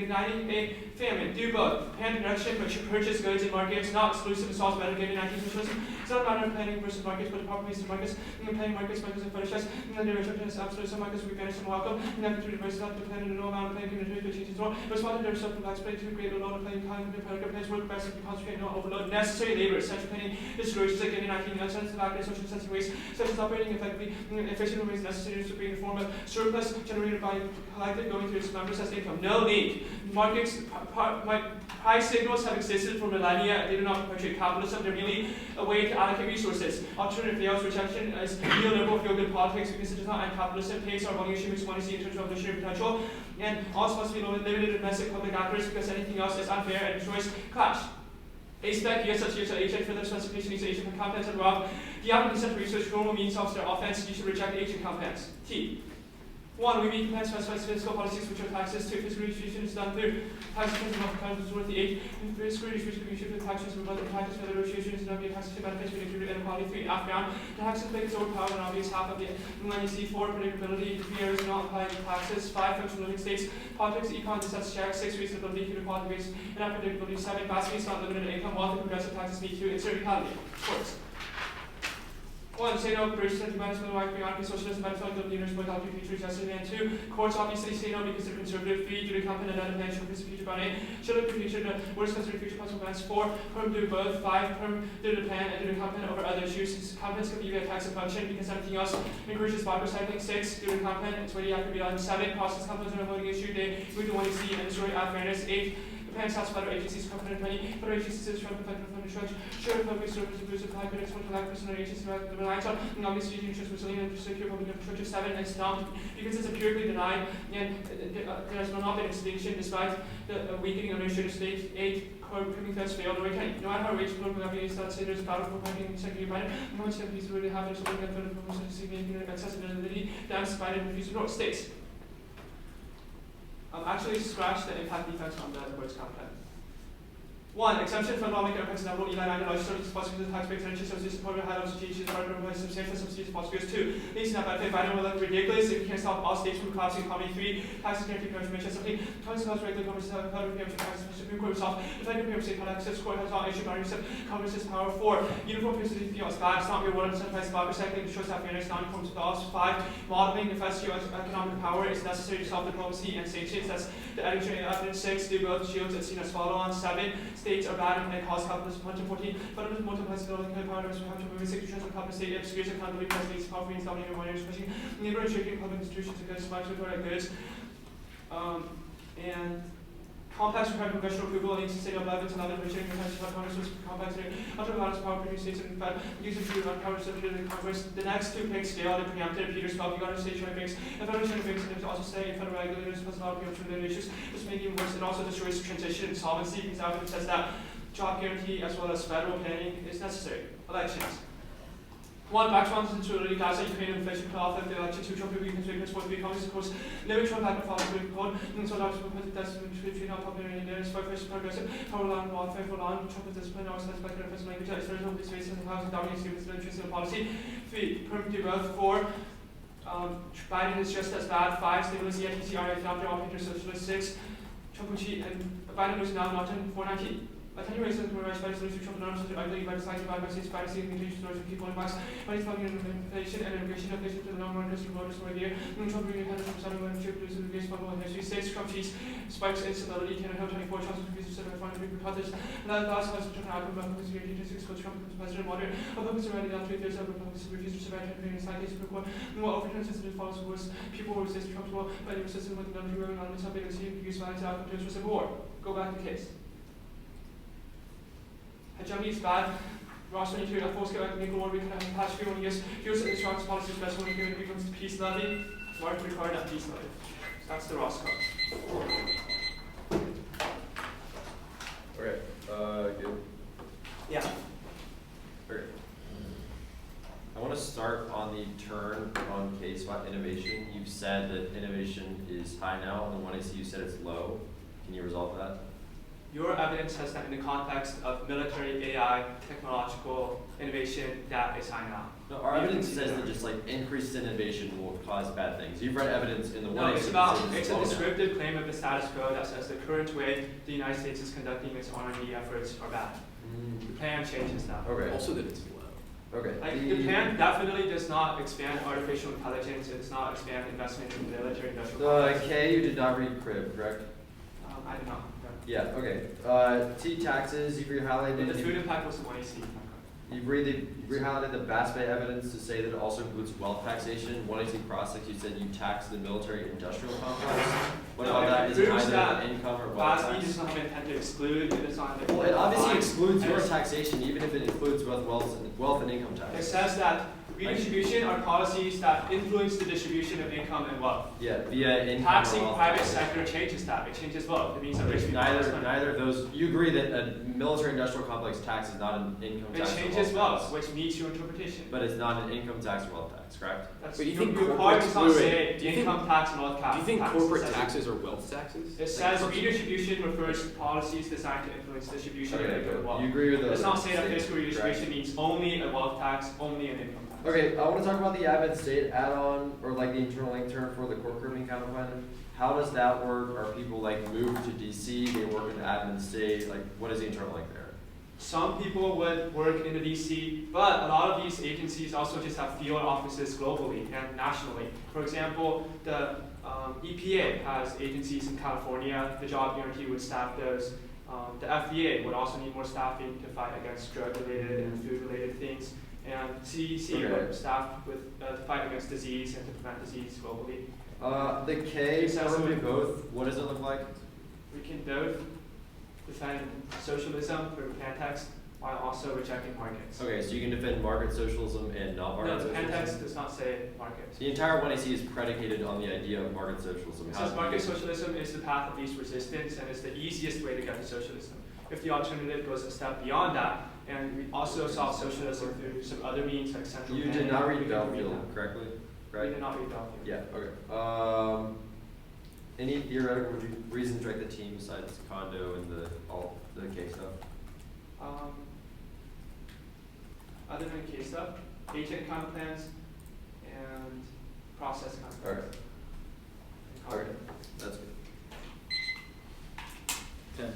igniting a famine. Do both. Plan direction, but should purchase goods in markets, not exclusive, and solves better getting anti-socialism. It's not a matter of planning versus markets, but the proper use of markets. Planning markets are fetishize, and the restriction is absolute. Some markets we banish and welcome, and have to reverse that to plan in a low amount of planning can introduce changes more. Respond to their self-complex play to create a load of planning time, the product place work best if you concentrate, not overload. Necessary labor. Central planning discourages like getting anti-sensitive active social sensitive ways, such as operating effectively, efficient ways necessary to bring the form of surplus generated by collective going through its members as income. No link. Markets, price signals have existed for millennia. They do not perpetuate capitalism. They're merely a way to allocate resources. Alternative fails rejection is neoliberal feel-good politics because it does not end capitalism. Takes our one issue which one is the internal revolutionary potential, and also must be limited to domestic public actors because anything else is unfair and destroys clash. A-spec, US HN for the specification is Asian compounds and Rob. The applicant center research normal means solves their offense. You should reject Asian compounds. T. 1. We meet compliance specifies fiscal policies which are taxes. 2. Fiscal redistribution is done through taxes and multipliers is worth the 8. And fiscal redistribution for taxes rebut the practice for the redistribution is done via taxes to benefits for the inequality. 3. Background. The tax inflation is overpowered and obvious half of the NC. 4. Predictability. 3. Areas not applying taxes. 5. Functional living states. Politics, econ, dissents, check. 6. Reasonability, inequality rates, and unpredictability. 7. Vast means not limited income. Wealth and progressive taxes need to insert economy. Sports. 1. Say no, British sentiment, wife, beyond socialism, benefit, leaders, but help you future justice. And 2. Courts obviously say no because they're conservative. 3. Due to company and unintended for future about 8. Should look to future, what is considered future possible plans. 4. Perm do both. 5. Perm due to plan and due to company over other issues. Competence can be a tax function because everything else encourages bond recycling. 6. Due to company, it's what you have to be done. 7. Process companies are a voting issue. They move to 1 see and destroy fairness. 8. Depends how federal agencies company money. Federal agencies is from the federal church. Sure, public service abuse of high critics, one to lack personal agencies the reliance on, and obviously interest resilient and secure public infrastructure. 7. It's not because it's empirically denied, and there's not been extinction despite the weakening of administrative state. 8. Criminal threats failed over time. No matter how rich political companies that say there's a battle for fighting secondary binding, no one's going to really have their support and federal promotion to significant accessibility, that's by the refusal to states. Actually scratch the impact defects on the words content. 1. Exemption from lawmaking impacts number 11 legislative possibilities of tax breaks and interest subsidies support high level associations are provided substantial subsidies possibilities. 2. Leasing that benefit Biden will look ridiculous if you can't stop all states from collapsing economy. 3. Taxes guarantee permission something. Congress has regular Congress has federal preemption taxes. Supreme Court resolved. The federal preemption state access court has not issued boundaries of Congress's power. 4. Uniform facility feels bad. It's not mere one incentivized block recycling to show that fairness non-uniform to laws. 5. Modeling defense to economic power is necessary to solve diplomacy and sanctions. That's the editorial evidence. 6. Do both shields and seen as follow on. 7. States are bad and cause capitalism. 114. Fundamental multiplies building power to moving sections of public state obscures accountability presidents power means dominating minors pushing neighborhood shaping public institutions against much with goods. And complex required congressional approval needs to state 11 and other pushing potential Congress was complex under the balance power producing states and fed using to uncover subject to the Congress. The next 2 picks failed and preempted. Peter Spell, you got to state joint picks. And federal joint picks and also say federal regulators plus a lot of preemption issues. This may be worse. It also destroys transition and solvency because evidence says that job guarantee as well as federal planning is necessary. Elections. 1. Back Trump into really Gaza, Ukraine, inflation, cut off the election. 2. Trump will be convicted for the economies, of course. Limit Trump back and follow the code. And so that's because that's between our popular Indians for first progressive, power law and warfare for law. Trump is discipline, also that's like reference language. There is no space in the house and dominating students' interest in the policy. 3. Permanent growth. 4. Biden is just as bad. 5. Stability at TC R7 after all Peter Socialist. 6. Trump will cheat and Biden was now not in 419. Attenuation of rights by solution of norms such as identity by design by states privacy and contagious stories of people and mass by defining inflation and immigration of patients to the non-markers to voters for a year. Neutral being had from Saturday when trip produces the base bubble and history states Trump cheese spikes instability 10 and 24 chances of increases 7 big protesters and that last has to happen about Republicans here to 6 coach Trump becomes president water. Republicans are ready down 3/3 of Republicans refuse to survive and in side case Supreme Court. More overturns sensitive follows worse. People will resist Trump's will by the resistance with the non-hero and anonymous update and see use violence outcome to a civil war. Go back to case. Germany is bad. Ross 22, a full-scale economic war we can have in the past few years. Here's the Trump's policies best when it comes to peace levy. Mark required at peace levy. That's the Ross card. Okay, good. Yeah. Okay. I want to start on the turn on case about innovation. You've said that innovation is high now, and the one I see you said it's low. Can you resolve that? Your evidence says that in the context of military AI technological innovation, that is high now. No, our evidence says that just like increased innovation will cause bad things. You've read evidence in the No, one it's that says it's a low now. descriptive claim of the status quo that says the current way the United States is conducting its R&D efforts are bad. The plan changes that. Okay. Also that it's low. Okay. Like the plan definitely does not expand artificial intelligence. It does not expand investment in military industrial complex. K, you did not read crib, correct? I did not. Yeah. Okay. T taxes. You've highlighted. The food impact was the one you see. You've highlighted the Bass Bay evidence to say that it also includes wealth taxation. 180 cross-six, you said you tax the military industrial complex. What about that? Is it either income or wealth BASB tax? does not have intent to exclude. It is not. Well, it obviously defined. excludes your And taxation, even if it includes both wealth and income It tax. says that redistribution are policies that influence the distribution of income and wealth. Yeah, via income Taxing or wealth private tax. sector changes that. It changes both. It means that rich people Neither of those. You agree that a military-industrial complex tax is not an income It tax or changes wealth wealth, tax, which meets your interpretation. but it's not an income tax or wealth tax, correct? That's, But do you your, think your part corporates- does not wait, say do you think- income tax and wealth tax. Do you think tax. corporate It says- taxes are wealth taxes? It says redistribution refers to policies designed to influence distribution of Okay, income and good. wealth. You agree with It those? does not say that statements, fiscal redistribution means only a wealth tax, only an income tax. Okay, I want to talk about the admin state add-on, or like the internal link term for the core criminal counterplan. How does that work? Are people like moved to DC, they work in admin state? Like, what is the internal link there? Some people would work in the DC, but a lot of these agencies also just have field offices globally and nationally. For example, the EPA has agencies in California. The job guarantee would staff those. The FDA would also need more staffing to fight against drug-related and food-related things. And CDC would staff with to fight against disease and to prevent disease globally. The K, Accessible. firmly both, what does it look like? We can both defend socialism through Pantext while also rejecting markets. Okay, so you can defend market socialism and not market No, the socialism? Pantext does not say markets. The entire 1AC is predicated on the idea of market socialism. It How says do you- market socialism is the path of least resistance and is the easiest way to get to socialism. If the alternative goes a step beyond that, and we also saw socialism through some other means like central You planning, did not we read can Belfield, that. correctly? We Right? did not read Belfield. Yeah, okay. Any theoretical reasons to direct the team besides condo and all the K stuff? Other than case stuff, agent count plans and process count plans. Okay. And Okay, content. that's good. 10.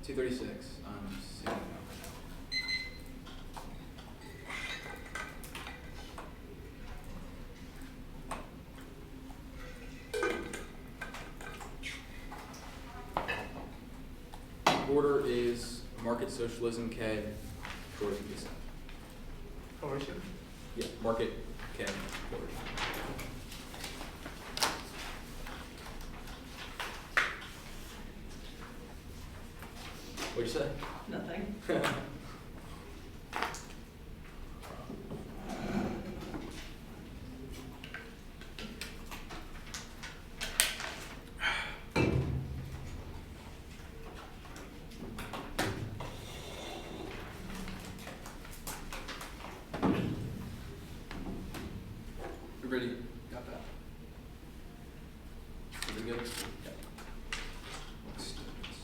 236. Seeing it now. Order is market socialism K, coercion dissent. Coercion? Yeah, market K, coercion. What'd you say? Nothing. Everybody got that? Everybody good? Yeah. Let's do this.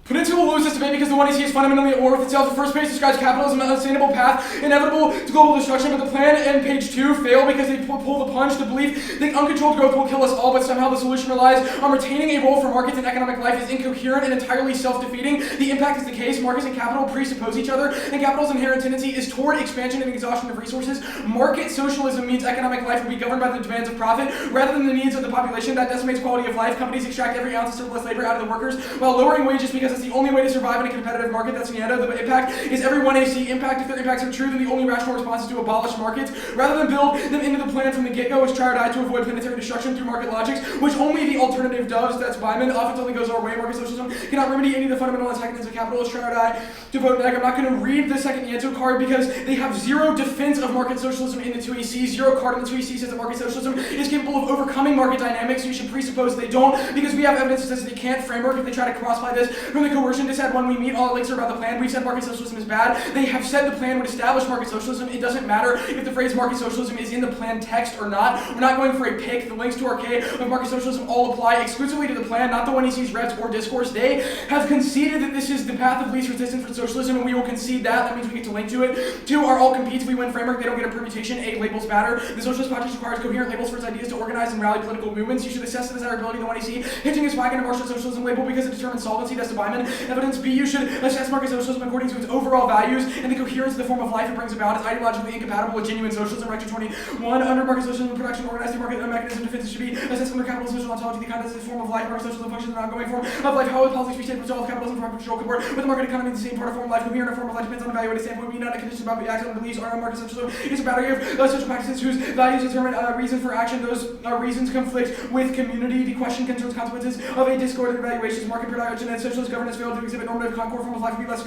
Peninsula will lose this debate because the one he sees fundamentally at war with itself. The first page describes capitalism as an unsustainable path, inevitable to global destruction, but the plan and page 2 fail because they pull the punch, the belief that uncontrolled growth will kill us all, but somehow the solution relies on retaining a role for markets in economic life is incoherent and entirely self-defeating. The impact is the case. Markets and capital presuppose each other, and capital's inherent tendency is toward expansion and exhaustion of resources. Market socialism means economic life will be governed by the demands of profit rather than the needs of the population. That decimates quality of life. Companies extract every ounce of surplus labor out of the workers while lowering wages because it's the only way to survive in a competitive market. That's Nieto. The impact is every one AC impact. If their impacts are true, then the only rational response is to abolish markets rather than build them into the plan from the get-go, which try or die to avoid planetary destruction through market logics, which only the alternative does. That's Byman. Often only goes our way. Market socialism cannot remedy any of the fundamental antagonists of capitalists. Try or die to vote back. I'm not going to read the second Nieto card because they have zero defense of market socialism in the 2EC. Zero card in the 2EC says that market socialism is capable of overcoming market dynamics. So you should presuppose they don't, because we have evidence that says that they can't. Framework, if they try to crossfly this from the coercion dissent when we meet, all links are about the plan. We've said market socialism is bad. They have said the plan would establish market socialism. It doesn't matter if the phrase market socialism is in the plan text or not. We're not going for a pick. The links to our K of market socialism all apply exclusively to the plan, not the one he sees reps or discourse. They have conceded that this is the path of least resistance for socialism, and we will concede that. That means we get to link to it. 2 are all competes. We win framework. They don't get a permutation. A, labels matter. The socialist project requires coherent labels for its ideas to organize and rally political movements. You should assess the desirability of the one you see hitching his flag in a martial socialism label because it determines solvency. That's the Byman evidence. B, you should assess market socialism according to its overall values and the coherence of the form of life it brings about is ideologically incompatible with genuine socialism. Lecture 21. Under market socialism, production organized through market mechanism defense should be assessed under capitalist social ontology. The context is the form of life. Market socialism functions as an ongoing form of life. How would politics be shaped with all capitalism from control comport with the market economy? The same part of form of life. Coherent form of life depends on evaluated standpoint. We not a condition about the action and beliefs. Our market socialism is a battery of social practices whose values determine reasons for action. Those reasons conflict with community. The question concerns consequences of a discordant evaluations. Market production and socialist governance fail to exhibit normative concord. Form of life will be less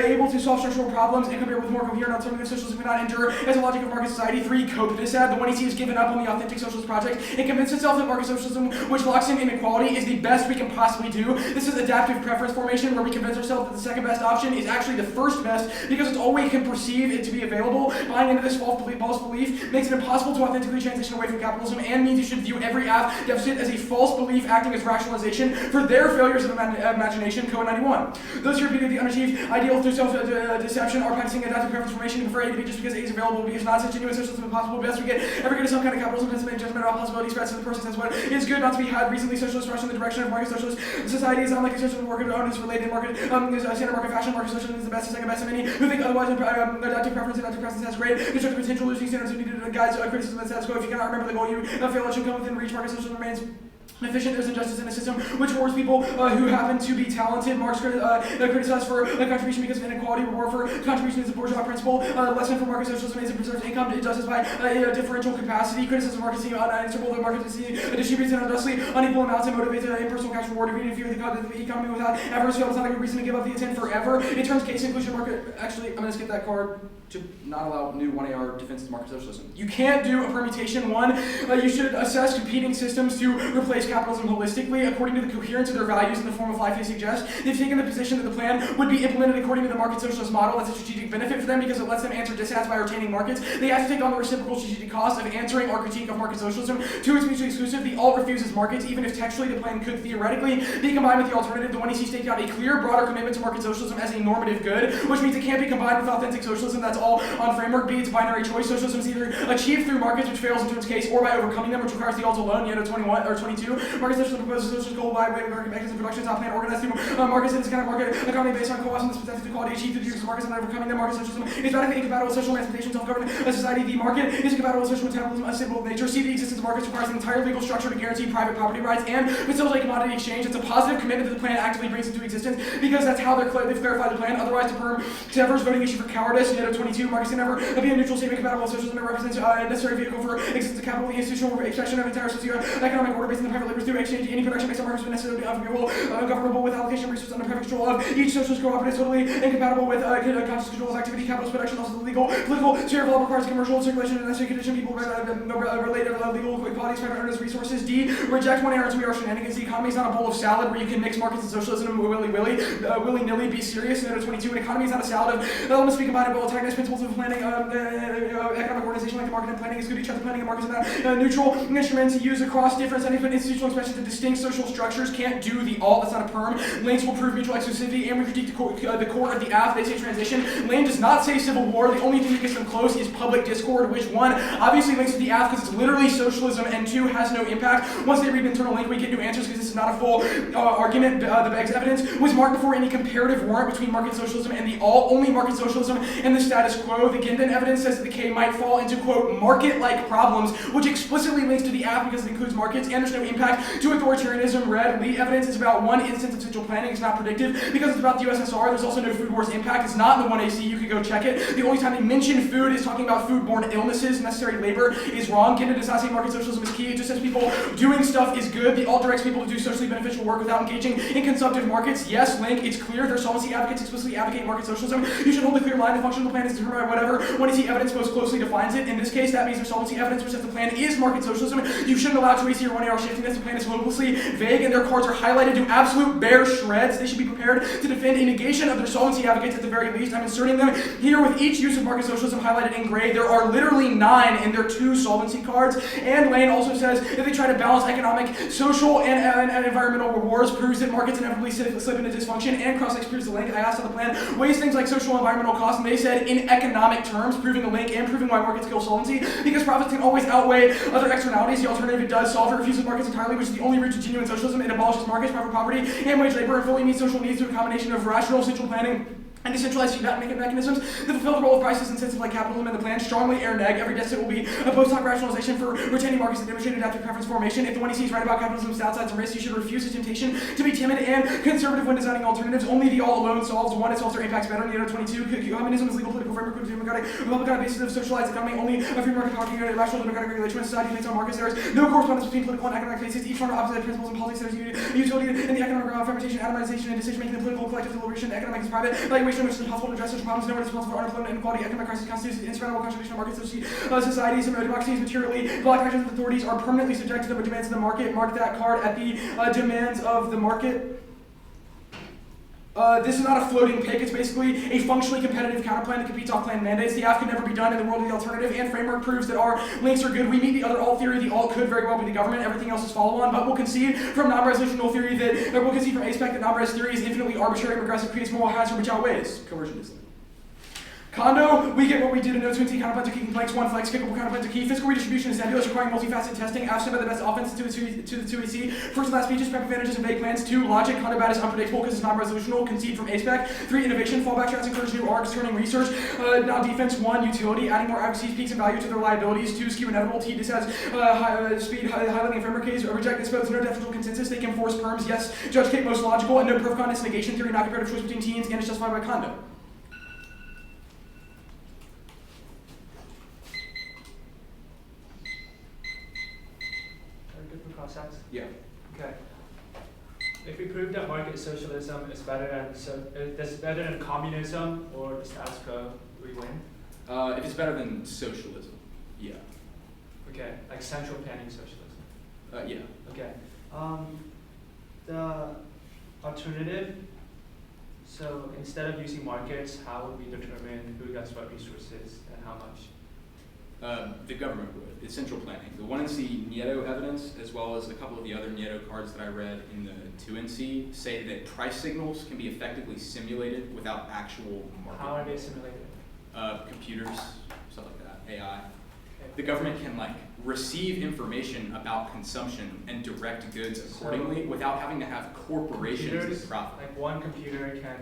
able to solve structural problems and compare with more coherent alternative socialism cannot endure as a logic of market society. 3, cope dissent. The one he sees given up on the authentic socialist project and convinced itself that market socialism, which locks in inequality, is the best we can possibly do. This is adaptive preference formation, where we convince ourselves that the second best option is actually the first best because it's all we can perceive it to be available. Buying into this false belief makes it impossible to authentically transition away from capitalism and means you should view every deficit as a false belief acting as rationalization for their failures of imagination. Code 91. Those who repeated the unachieved ideal through self-deception are practicing adaptive preference formation and prefer A to B just because A is available, because not such genuine socialism impossible. Best we get ever get is some kind of capitalism principle judgment about possibilities spreads to the person says what is good not to be had. Recently, socialists rushed in the direction of market socialist society is unlike a socialist worker owned is related market standard market fashion. Market socialism is the best, the second best of any who think otherwise. Adaptive preference has great destructive potential. Losing standards needed to guide criticism and status quo. If you cannot remember the goal you fail, it should come within reach. Market socialism remains efficient. There's injustice in a system which rewards people who happen to be talented. Marx criticized for contribution because of inequality. Reward for contribution is a bourgeois principle. Lesson for market socialism is it preserves income. It justifies differential capacity. Criticism of market seem unanswerable. The market distributes in unjustly unequal amounts and motivates impersonal cash reward. If you the economy without ever failed, it's not a good reason to give up the intent forever. It turns case inclusion market. Actually, I'm going to skip that card. to not allow new 1AR defenses of market socialism. You can't do a permutation one. You should assess competing systems to replace capitalism holistically according to the coherence of their values in the form of life they suggest. They've taken the position that the plan would be implemented according to the market socialist model. That's a strategic benefit for them because it lets them answer dissats by retaining markets. They have to take on the reciprocal strategic cost of answering our critique of market socialism to its mutually exclusive. The alt refuses markets, even if textually the plan could theoretically be combined with the alternative. The 1EC staked out a clear, broader commitment to market socialism as a normative good, which means it can't be combined with authentic socialism. That's all on framework. B, it's a binary choice. Socialism is either achieved through markets, which fails in Turner's case, or by overcoming them, which requires the alt alone. Yeto 21 or 22. Market socialism proposes a socialist goal by way of market mechanism production, top plan organized through markets and this kind of market economy based on co-ops and the specific equality achieved through the use of markets and overcoming them. Market socialism is radically incompatible with social emancipation, self-government, a society. The market is incompatible with social metabolism, unstable nature. C, the existence of markets requires an entire legal structure to guarantee private property rights and facilitate commodity exchange. It's a positive commitment that the plan actively brings into existence because that's how they've clarified the plan. Otherwise, to perm Sever's voting issue for cowardice. Yeto 22. Markets can never be a neutral statement compatible with socialism. It represents a necessary vehicle for existence of capital, the institutional expression of entire socio-economic order based on the private labor through exchange. Any production based on markets would necessarily be governable with allocation of resources under private control of each socialist cooperative, totally incompatible with conscious control of activity. Capitalist production, also the legal, political sphere of law requires commercial circulation and necessary condition. People relate legal equalities, private earners, resources. D, reject 1AR and 2AR shenanigans. The economy is not a bowl of salad where you can mix markets and socialism willy-nilly. Be serious. Note 22. An economy is not a salad of elements to be combined with antagonist principles of planning. Economic organization like the market and planning is good. Each other planning and markets are not neutral instruments used across different institutional expressions of distinct social structures. Can't do the alt. That's not a perm. Links will prove mutual exclusivity, and we critique the core of the aft. They say transition. Lane does not say civil war. The only thing that gets them close is public discord, which one obviously links to the aft because it's literally socialism, and two has no impact. Once they read an internal link, we get new answers because this is not a full argument. The Begg's evidence was marked before any comparative warrant between market socialism and the alt. Only market socialism and the status quo. The Gindan evidence says that the K might fall into, quote, market-like problems, which explicitly links to the aft because it includes markets, and there's no impact to authoritarianism. Red, Lee evidence is about one instance of central planning. It's not predictive because it's about the USSR. There's also no food wars impact. It's not in the 1AC. You can go check it. The only time they mention food is talking about food-borne illnesses. Necessary labor is wrong. Gindan does not say market socialism is key. It just says people doing stuff is good. The alt directs people to do socially beneficial work without engaging in consumptive markets. Yes, link. It's clear. Their solvency advocates explicitly advocate market socialism. You should hold a clear line. The function of the plan is determined by whatever 1AC evidence most closely defines it. In this case, that means their solvency evidence which says the plan is market socialism. You shouldn't allow 2AC or 1AR shiftiness. The plan is hopelessly vague, and their cards are highlighted to absolute bare shreds. They should be prepared to defend a negation of their solvency advocates at the very least. I'm inserting them here with each use of market socialism highlighted in gray. There are literally 9 in their 2 solvency cards. And Lane also says that they try to balance economic, social, and environmental rewards, proves that markets inevitably slip into dysfunction, and cross-links proves the link. I asked how the plan weighs things like social and environmental costs, and they said in economic terms, proving the link and proving why markets kill solvency, because profits can always outweigh other externalities. The alternative it does solve. It refuses markets entirely, which is the only route to genuine socialism. It abolishes markets, private property, and wage labor, and fully meets social needs through a combination of rational central planning and decentralized feedback mechanisms that fulfill the role of prices and sensitive like capitalism, and the plan strongly neg. Every deficit will be a post-hoc rationalization for retaining markets that demonstrate adaptive preference formation. If the 1EC is right about capitalism's downsides and risks, you should refuse the temptation to be timid and conservative when designing alternatives. Only the all alone solves. One, it solves their impacts better. Yeto 22, communism is legal political framework, democratic republic on a basis of socialized economy. Only a free market power can create rational democratic regulation when society links on markets. There is no correspondence between political and economic bases. Each one are opposite principles in politics. There is utility in the economic fragmentation, atomization, and decision-making. The political collective deliberation. The economic is private. Evaluation which is impossible to address such problems. No one is responsible for unemployment, inequality, economic crisis constitutes an insurmountable contribution of market societies and democracies materially. Block actions of authorities are permanently subject to the demands of the market. Mark that card at the demands of the market. This is not a floating pick. It's basically a functionally competitive counterplan that competes off plan mandates. The aft can never be done in the world of the alternative, and framework proves that our links are good. We meet the other alt theory. The alt could very well be the government. Everything else is follow-on, but we'll concede from non-resolutional theory that, we'll concede from ASPEC that non-res theory is infinitely arbitrary and regressive, creates moral hazard, which outweighs coercionism. Condo, we get what we did in notes 20, counterplans are key, complaints 1, flex, kickable counterplans are key. Fiscal redistribution is nebulous, requiring multifaceted testing. Absent by the best offense to the 2AC. First and last speeches, prep advantages and vague plans. 2, logic, condo bad is unpredictable because it's non-resolutional, concede from ASPEC. 3, innovation, fallback shots encourage new arcs, turning research. Now defense 1, utility, adding more advocacies, peaks and value to their liabilities. 2, skew inevitable, T, this has speed, highlighting a framework case. Reject this, but there's no definite consensus. They can force perms, yes. Judge Kate most logical, and no perf con is negation theory, not comparative choice between teens, and it's justified by condo. Yeah. Okay. If we prove that market socialism is better than communism or the status quo, we win. If it's better than socialism, yeah. Okay, like central planning socialism. Yeah. Okay. The alternative, so instead of using markets, how would we determine who gets what resources and how much? The government would. It's central planning. The 1NC Nieto evidence, as well as a couple of the other Nieto cards that I read in the 2NC, say that price signals can be effectively simulated without actual market. How are they simulated? Computers, stuff like that, AI. Okay. The government can receive information about consumption and direct goods accordingly without having to have corporations Computers, that profit. like one computer can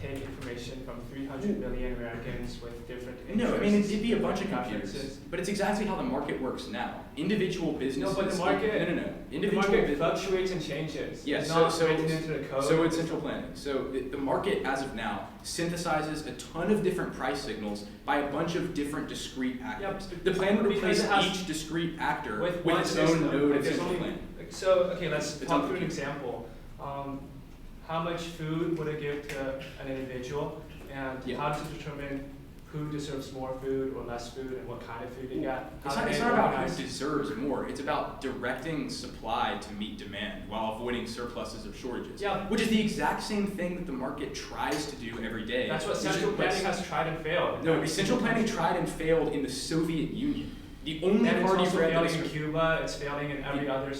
take information from 300 million Americans with different interests. No, I mean it'd be a bunch of preferences. computers, but it's exactly how the market works now. Individual businesses. No, but the market. No. The Individual market fluctuates and changes. Yeah, it's so not written into the code. So it's central planning. So the market, as of now, synthesizes a ton of different price signals by a bunch of different discrete actors. Yep. The plan would Because replace it has- each discrete actor with with one its system. own node Like, of there's central only- planning. So okay, let's It's talk on through an computer. example. How much food would it give to an individual, and Yeah. how to determine who deserves more food or less food, and what kind of food they get? It's How not, do it's they not about organize- who deserves more. It's about directing supply to meet demand while avoiding surpluses or shortages. Yeah. Which is the exact same thing that the market tries to do every day. That's what It's just- central but- planning has tried and failed. No, central planning tried and failed in the Soviet Union. The only And it's party also for failing in evidence. Cuba. It's failing in every other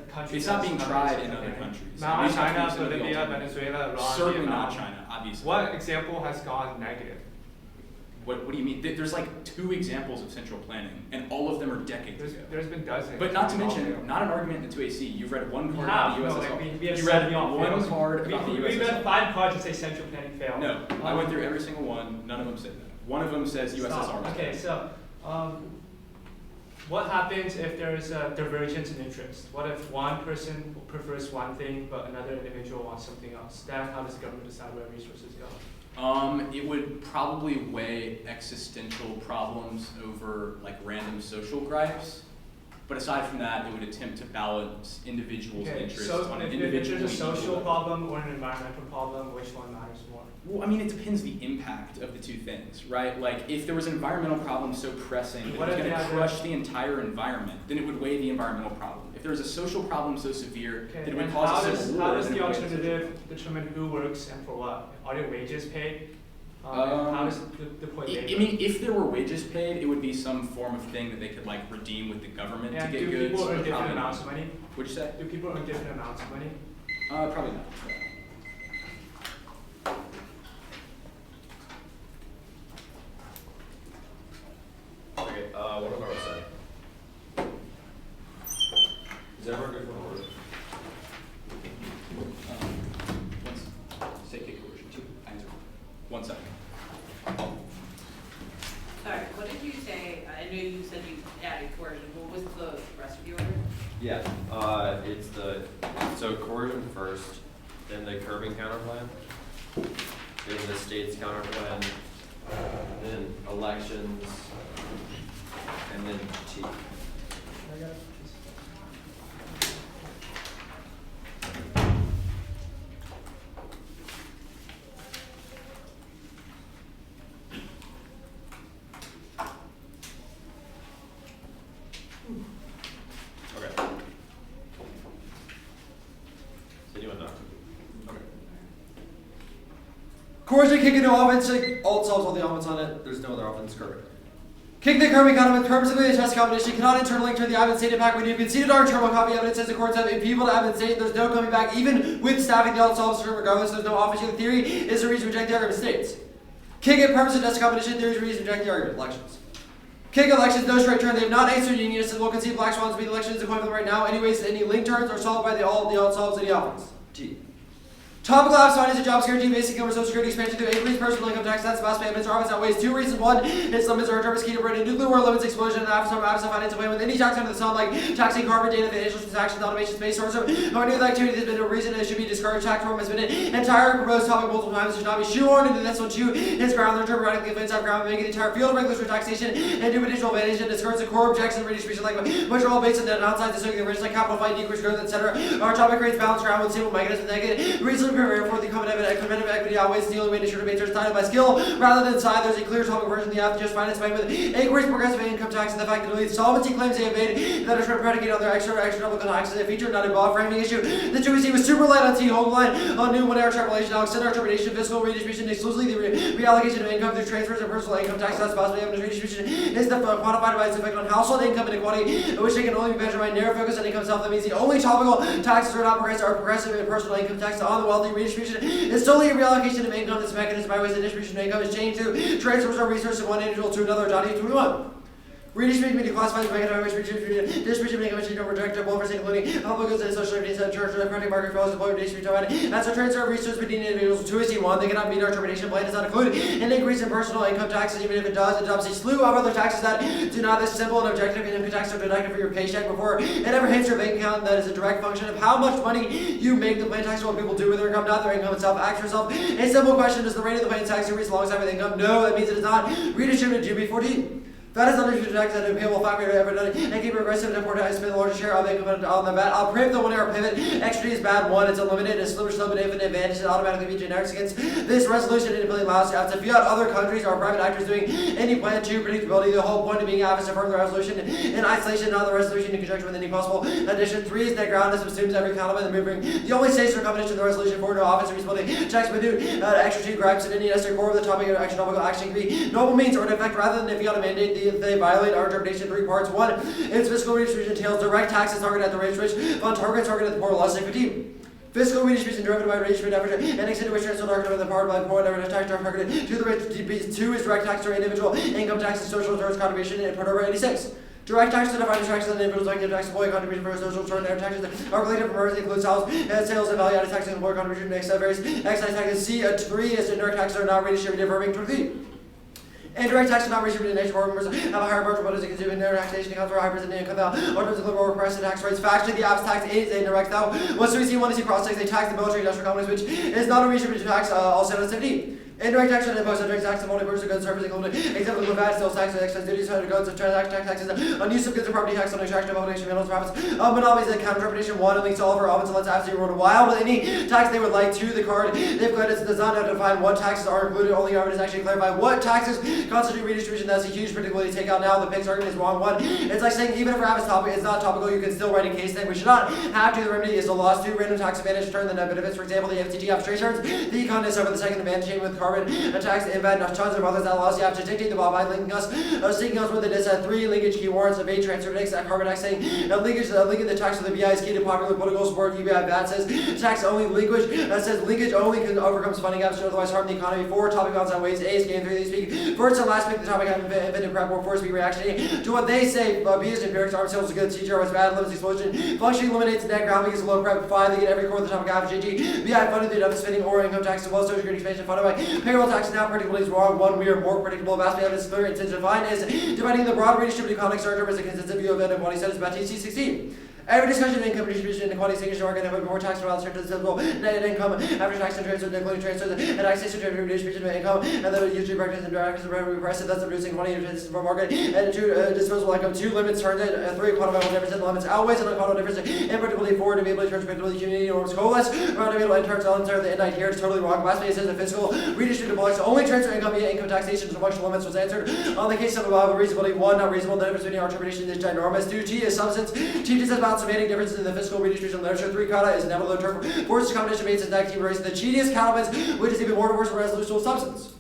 country. It's not that's being not tried central in other planning. countries. Now, We just have to China, use some of the Bolivia, alternatives. Venezuela, Iran, Certainly Vietnam. not China, obviously. What example has gone negative? What do you mean? There's 2 examples of central planning, and all of them are decades ago. There's been dozens. But not to All mention, failed. not an argument in the 2AC. You've read one We card have, about the no, USSR. like we have You read 70 all one fails. card about the We USSR. read 5 cards that say central planning failed. No, I went through every single one. None of them said that. One of them says USSR. Stop. was Okay, bad. so what happens if there's a divergence in interest? What if one person prefers one thing but another individual wants something else? Then how does the government decide where resources go? It would probably weigh existential problems over random social gripes. But aside from that, it would attempt to balance individuals' interests so on an if individual there's a social level. problem or an environmental problem, which one matters more? Well, I mean, it depends the impact of the two things, right? If there was an environmental problem so pressing that it What was if going they to had crush the entire environment, then it would weigh the environmental problem. If there was a social problem so severe that it would and cause how a does, civil war, how does then the it would weigh social. alternative determine who works and for what? Are their wages paid? And how does it deploy labor? I mean, if there were wages paid, it would be some form of thing that they could redeem with the government and to get do goods. people earn but different probably amounts not. of money? What'd you say? Do people earn different amounts of money? Probably not. Okay, what about our side? Is everyone good for the word? Say kick coercion. 2. Answer. 1 second. Sorry, what did you say? I know you said you added coercion. What was the rest of your order? Yeah, it's so coercion first, then the curbing counter plan, then the state's counter plan, then elections, and then T. Okay. So you want that? Okay. Coercion, kick into offense, alt solves all the offense on it. There's no other offense current. Kick the curbing economy purposely the test competition cannot internally turn the admin state impact when you've conceded our internal copy evidence as the courts have people to admin state. There's no coming back, even with staffing the alt solves regardless. There's no offense. The theory is the reason to reject the argument states. Kick it purposely test competition theory is the reason to reject the argument. Elections. Kick elections, no straight turn. They have not answered unionists and will concede black swans to be the elections equivalent for them right now. Anyways, any link turns are solved by the alt solves any offense. T. Topical apps finance and job security, basic income, social security expansion to increase personal income tax, that's mass payments or offense outweighs 2 reasons. 1, its limits are a key to burden nuclear war limits explosion and after some apps of finance plan with any tax under the sun like taxing carbon data, financial transactions, automation, space source of money with activity has been a reason it should be discouraged. Tax reform has been an entire proposed topic multiple times. It should not be shoehorned into this one too. Its ground literature radically offensive ground making the entire field of regulatory taxation and new additional advantage and discourage the core objections of redistribution like which are all based on the downside, the circular rich like capital fight, decrease growth, etc. Our topic creates balanced ground with stable mechanisms negative reasonably prepare for the competitive equity outweighs the only way to ensure debates are decided by skill rather than side. There's a clear topic version of the app just finance by with increased progressive income tax and the fact that only solvency claims they have made that are predicated on their extra double taxes a feature, not a law framing issue. The 2EC was super light on T, hold the line on new one-hour extrapolation, now extend our interpretation, fiscal redistribution, exclusively the reallocation of income through transfers and personal income tax. That's possibly evidence redistribution is quantified by its effect on household income inequality, which they can only be measured by narrow focus on income self. That means the only topical taxes are not progressive in personal income tax on the wealthy. Redistribution is solely a reallocation of income. This mechanism by which the distribution of income is changed to transfers of resources from one individual to another. Johnny 21. Redistribution means classifies the economic distribution of income is over direct welfare, including public goods and social activities, church, democratic market for all employment distribution. As a transfer of resources between individuals to one, they cannot meet our interpretation plan does not include an increase in personal income taxes. Even if it does, it adopts a slew of other taxes that do not this simple and objective income tax are deducted for your paycheck before it ever hits your bank account. That is a direct function of how much money you make. The plan tax is what people do with their income, not their income itself. Ask yourself a simple question: does the rate of the plan tax increase alongside with income? No, that means it is not redistributed to be 14. That is under tax that is payable 5 years ever done and keep progressive and therefore I spend the largest share of income on the bat. I'll print the 1 hour pivot. Extra is bad one, it's unlimited, it's slow and infinite advantage and automatically be generic against this resolution and ability allows us to fiat other countries or private actors doing any plan to predictability. The whole point of being asked to affirm the resolution in isolation, not the resolution in conjunction with any possible addition. 3 is net ground, this assumes every element and moving. The only states for combination of the resolution for no office or responsibility checks with do extra 2 gripes and any necessary core of the topic of action topical action can be noble means or in effect rather than if you ought to mandate they violate our interpretation. 3 parts. 1. Its fiscal redistribution entails direct taxes targeted at the rich, fund targeted at the poor, less than 15. Fiscal redistribution derivative by redistribution average and extent to which transfer targeted by the power by the poor and tax targeted to the rich. 2 is direct tax to individual income tax and social returns contribution and part over 86. Direct taxes defined as taxes on individuals like tax employee contribution for social return. Their taxes are related from earnings include sales and value added taxes and employer contribution and various excise taxes. C 3 is indirect taxes are not redistributed for 23. Indirect taxes not redistributed in nature for members have a higher marginal bonus to consume indirect taxation accounts for high percent income now. Or terms of lower price and tax rates. Factually, the apps tax is indirect now. What's we see one is cross tax, they tax the military industrial companies, which is not a redistributed tax, also at 17. Indirect tax on imposed indirect tax on only goods and services included, except for the VAT, sales tax, excise duties, goods, and transaction taxes on use of goods and property tax on extraction of obligation, minerals, profits, monopolies, and counter interpretation. 1 links to all of our offense and let's absolutely run wild with any tax they would like to the card. They've cleared it does not have to define what taxes are included, only argument is actually clarify what taxes constitute redistribution. That's a huge predictability to take out now. The PIC's argument is wrong. 1. It's like saying even if our habits topic is not topical, you can still write a case then. We should not have to. The remedy is the loss to random tax advantage turn the net benefits. For example, the FTT have straight turns. The economists over the second advantage chain with carbon tax. Invent tons of others that allows you have to dictate the law by linking us, seeking us with it is 3 linkage key warrants of 8 transfer takes at carbon tax saying linking the tax with the BI is key to popular political support. UBI VAT says tax only linkage says linkage only can overcomes funding gaps to otherwise harm the economy. 4 topic balance on ways. A is game 3 they speak. First and last pick the topic have invented prep or force be reactionary to what they say. B is empirics arm sales is good. CGR was bad limits explosion. Function eliminates net ground because of low prep. 5 they get every core of the topic average. GG BI funded through deficit spending or income tax as well as social security expansion funded by payroll tax. Now predictability is wrong. 1 we are more predictable. Vastly evidence clear intent to define is dividing the broad redistributive economic structure as a consistent view of inequality status about TC 16. Every discussion of income distribution and inequality is going to have more tax for all structures visible net income after tax and transfers, including transfers and taxation to redistribution of income, and then usually practice and practice repressive, thus reducing money into the market, and 2 disposable income. 2 limits turns it, 3 quantifiable difference in the limits outweighs and unquantifiable difference in predictability. 4 to be able to turn predictability community norms coalesce around to be able to turn the end here is totally wrong. Lastly, it says that fiscal redistributive blocks only transfer income via income taxation to functional limits was answered on the case of reasonability. 1 not reasonable, the difference between our interpretation is ginormous. 2 T is substance. T is about semantic differences in the fiscal redistribution literature. 3 kata is an inevitable term. 4 is combination basis 19 raising the cheatiest counterarguments, which is even more diverse than resolutional substance.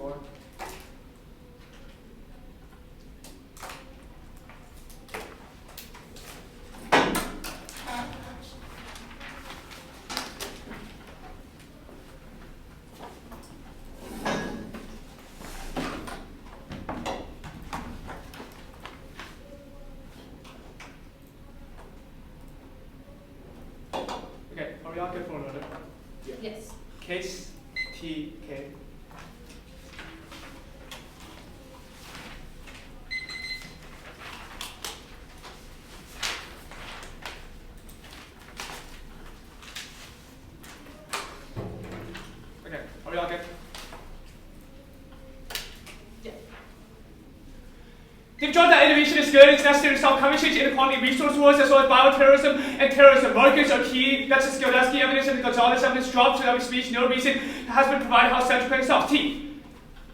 score. Okay, are we all good for another? Yes. Case TK. Okay, are we all good? Yeah. They've drawn that innovation is good, it's necessary to solve climate change, inequality, resource wars, as well as bioterrorism and terrorism. Markets are key. That's the skill, that's key evidence, and the Gonzalez evidence dropped to every speech. No reason has been provided how central planning solves. T.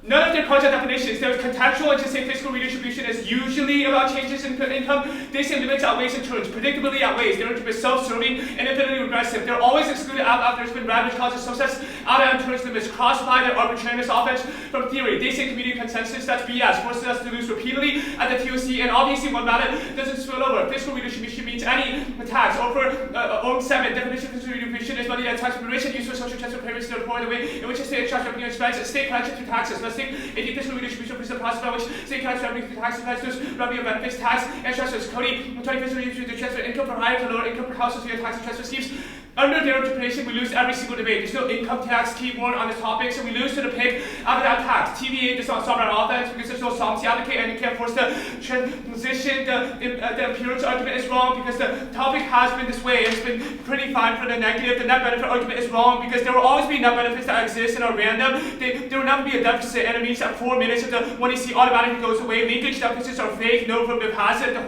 None of their content definitions. There's contextual and just say fiscal redistribution is usually about changes in income. They say limits outweighs in turns. Predictably outweighs. They're self-serving and infinitely regressive. They're always excluded out after there's been ravage causes success out and turns limits. Cross-apply their arbitrariness offense from theory. They say community consensus. That's BS. Forces us to lose repeatedly at the TOC, and obviously one ballot doesn't spill over. Fiscal redistribution means any tax. Or for 7, definition of fiscal redistribution is money that tax remuneration used for social transfer payments to the poor in the way in which the state extracts revenue and spends state collection through taxes. Let's take a fiscal redistribution is the process by which state collects revenue through tax investors, revenue benefits, tax, and transfers. Cody, 20 fiscal redistribution to transfer income from higher to lower income per household via tax and transfer schemes. Under their interpretation, we lose every single debate. There's no income tax keyword on this topic, so we lose to the pig out of that tax. TVA does not solve our offense because there's no solvency advocate, and you can't force the transition. The appearance argument is wrong because the topic has been this way. It's been pretty fine for the negative. The net benefit argument is wrong because there will always be net benefits that exist and are random. There will never be a deficit, and it means that 4 minutes of the 1AC automatically goes away. Linkage deficits are fake. No affirmative has it. The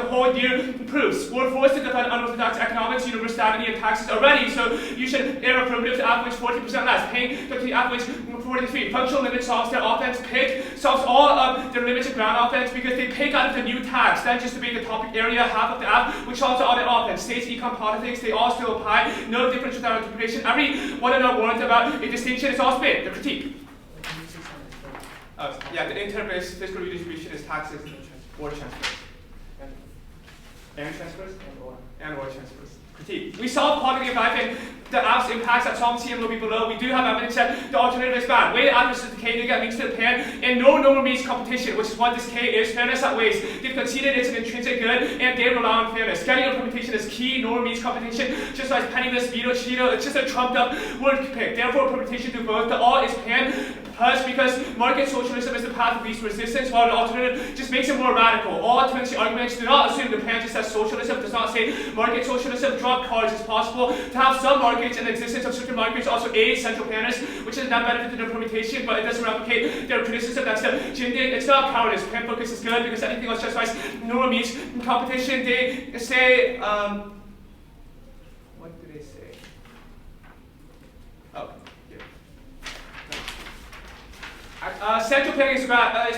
whole year proves. We're forced to defend unorthodox economics, universality, and taxes already, so you should err affirmative to average 40% less, paying to average 43. Functional limit solves their offense. Pick solves all of their limits of ground offense because they pick out the new tax, then just to make the topic area half of the app, which solves all their offense. States, econ, politics, they all still apply. No difference with our interpretation. Every one of them warrant about a distinction is all spin. The critique. Yeah, the inter-based fiscal redistribution is taxes or transfers. And transfers? And or transfers. Critique. We solve quality of life and the app's impacts that solvency and will be below. We do have evidence that the alternative is bad. Weighted average to the K, they get links to the pan, and no number means competition, which is what this K is. Fairness outweighs. They've conceded it's an intrinsic good, and they rely on fairness. Getting implementation is key. Norm means competition. Just like penniless, veto, cheeto, it's just a trumped up word pick. Therefore, implementation through both. The all is pan. Plus, because market socialism is the path of least resistance, while the alternative just makes it more radical. All alternative arguments do not assume the pan just says socialism, does not say market socialism. Drop cards. It's possible to have some markets and the existence of certain markets also aids central planners, which is not benefit to their implementation, but it doesn't replicate their criticism. That's the Jindin. It's not cowardice. Pan focus is good because anything else justifies no means competition. They say, what do they say? Oh, yeah. Central planning is bad.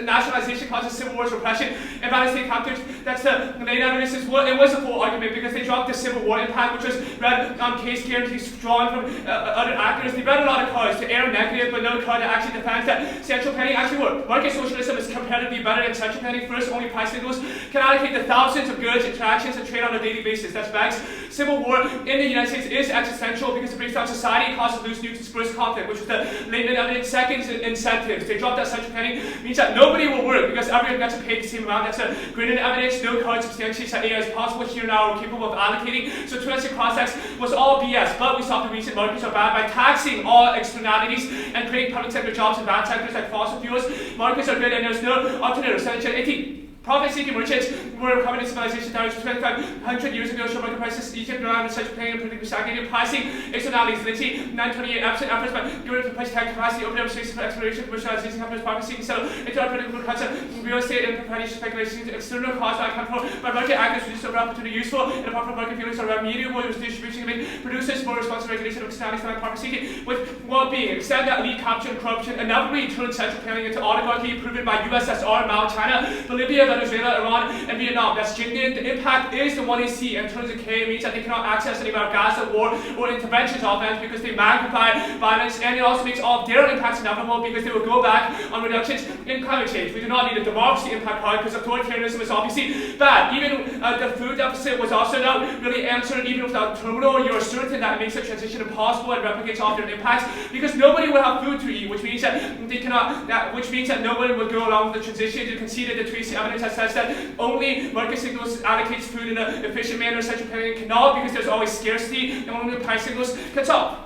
Nationalization causes civil wars, repression, and violent state captures. That's the main evidence. It was a full argument because they dropped the Civil War impact, which was read on case guarantees drawn from other actors. They read a lot of cards to err negative, but no card that actually defends that central planning actually worked. Market socialism is comparatively better than central planning. First, only price signals can allocate the thousands of goods, interactions, and trade on a daily basis. That's facts. Civil War in the United States is existential because it breaks down society, causes loose nukes, spurs conflict, which was the latent evidence. Second, incentives. They dropped that central planning means that nobody will work because everyone gets paid the same amount. That's a graded evidence. No card substantiates that AI is possible here now or capable of allocating. So transit cross-tax was all BS, but we saw the recent markets are bad by taxing all externalities and creating public sector jobs in bad sectors like fossil fuels. Markets are good and there's no alternative. Section 18. Profit-seeking merchants were common in civilization down to 2,500 years ago. Show market prices, Egypt, around such paying and predictable stagnated pricing externalities. Lindsay, 928 absent efforts by giving the price tag capacity, open up spaces for exploration, commercialization, companies, profit-seeking, settle into unpredictable concept, real estate and financial speculation, external costs not accounted for by market actors, reduce over opportunity useful, and apart from market feelings are remediable, it was distribution of producers, more responsible regulation of externalities than profit-seeking, with well-being. Extend that elite capture and corruption, inevitably turn central planning into oligarchy, proven by USSR, Mao, China, Bolivia, Venezuela, Iran, and Vietnam. That's genuine. The impact is the 1AC in terms of K. It means that they cannot access any amount of gas at war or interventions offense because they magnify violence, and it also makes all of their impacts inevitable because they will go back on reductions in climate change. We do not need a democracy impact card because authoritarianism is obviously bad. Even the food deficit was also not really answered. Even without terminal, you're certain that it makes the transition impossible and replicates all their impacts because nobody will have food to eat, which means that they cannot. Which means that no one will go along with the transition. You conceded the Tracy evidence that says that only market signals allocates food in an efficient manner. Central planning cannot because there's always scarcity, and only the price signals can solve.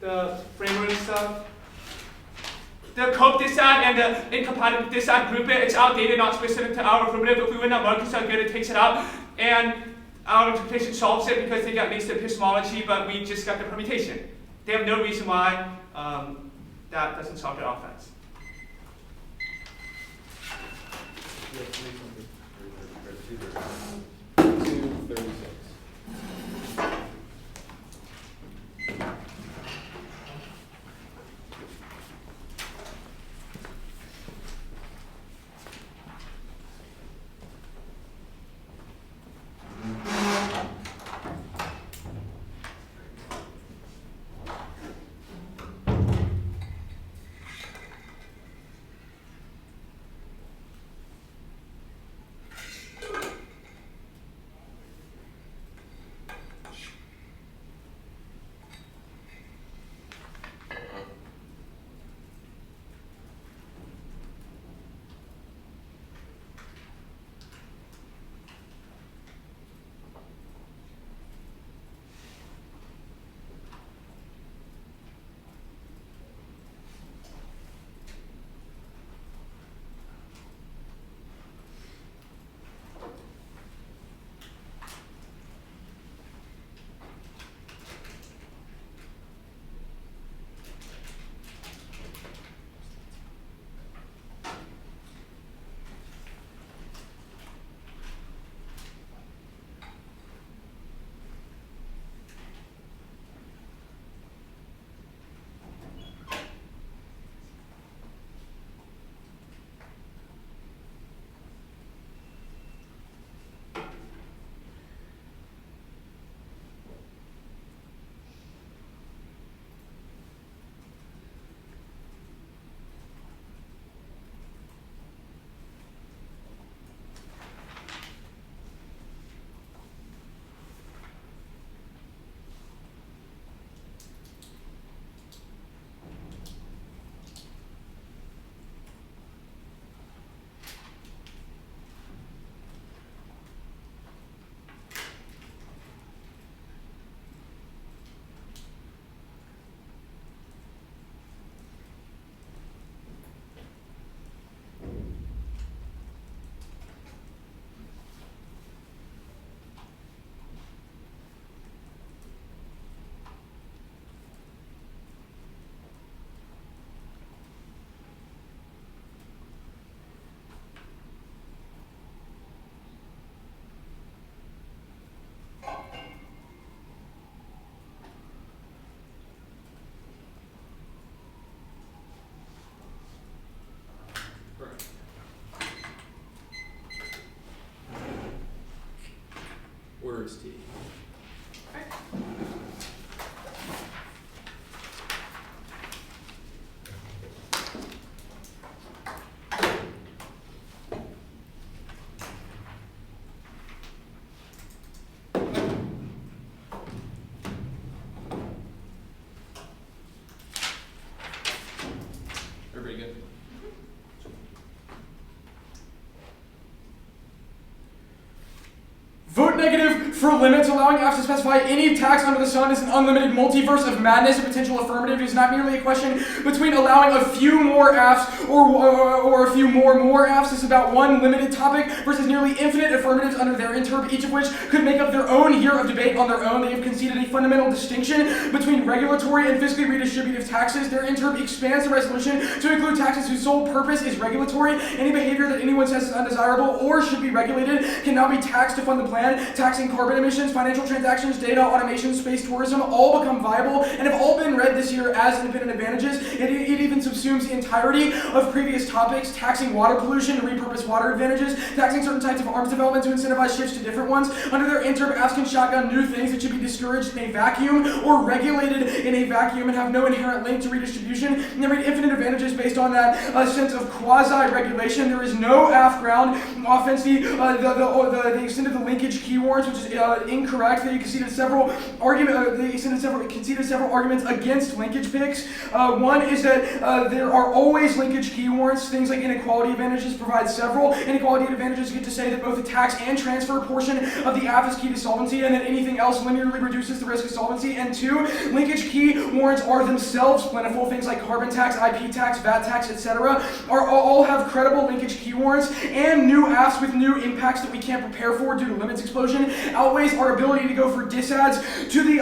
The framework stuff. The cope dissat and the incompatible dissat group it's outdated, not specific to our affirmative. If we win that markets are good, it takes it out. And our interpretation solves it because they got mixed epistemology, but we just got the permutation. They have no reason why that doesn't solve their offense. Where is T? Everybody good? Vote negative for limits allowing apps to specify any tax under the sun is an unlimited multiverse of madness. A potential affirmative is not merely a question between allowing a few more apps or a few more apps. It's about one limited topic versus nearly infinite affirmatives under their interp, each of which could make up their own year of debate on their own. They have conceded a fundamental distinction between regulatory and fiscally redistributive taxes. Their interp expands the resolution to include taxes whose sole purpose is regulatory. Any behavior that anyone says is undesirable or should be regulated can now be taxed to fund the plan. Taxing corporate carbon emissions, financial transactions, data, automation, space tourism all become viable and have all been read this year as independent advantages. It even subsumes the entirety of previous topics, taxing water pollution to repurpose water advantages, taxing certain types of arms development to incentivize shifts to different ones. Under their interp, ask can shotgun new things that should be discouraged in a vacuum or regulated in a vacuum and have no inherent link to redistribution. And they read infinite advantages based on that sense of quasi-regulation. There is no AF ground offense. They extended the linkage key warrants, which is incorrect. They conceded several arguments against linkage picks. One is that there are always linkage key warrants. Things like inequality advantages provide several. Inequality advantages get to say that both the tax and transfer portion of the AF is key to solvency, and that anything else linearly reduces the risk of solvency. And two, linkage key warrants are themselves plentiful. Things like carbon tax, IP tax, VAT tax, etc. all have credible linkage key warrants, and new AFs with new impacts that we can't prepare for due to limits explosion outweighs our ability to go for disads to the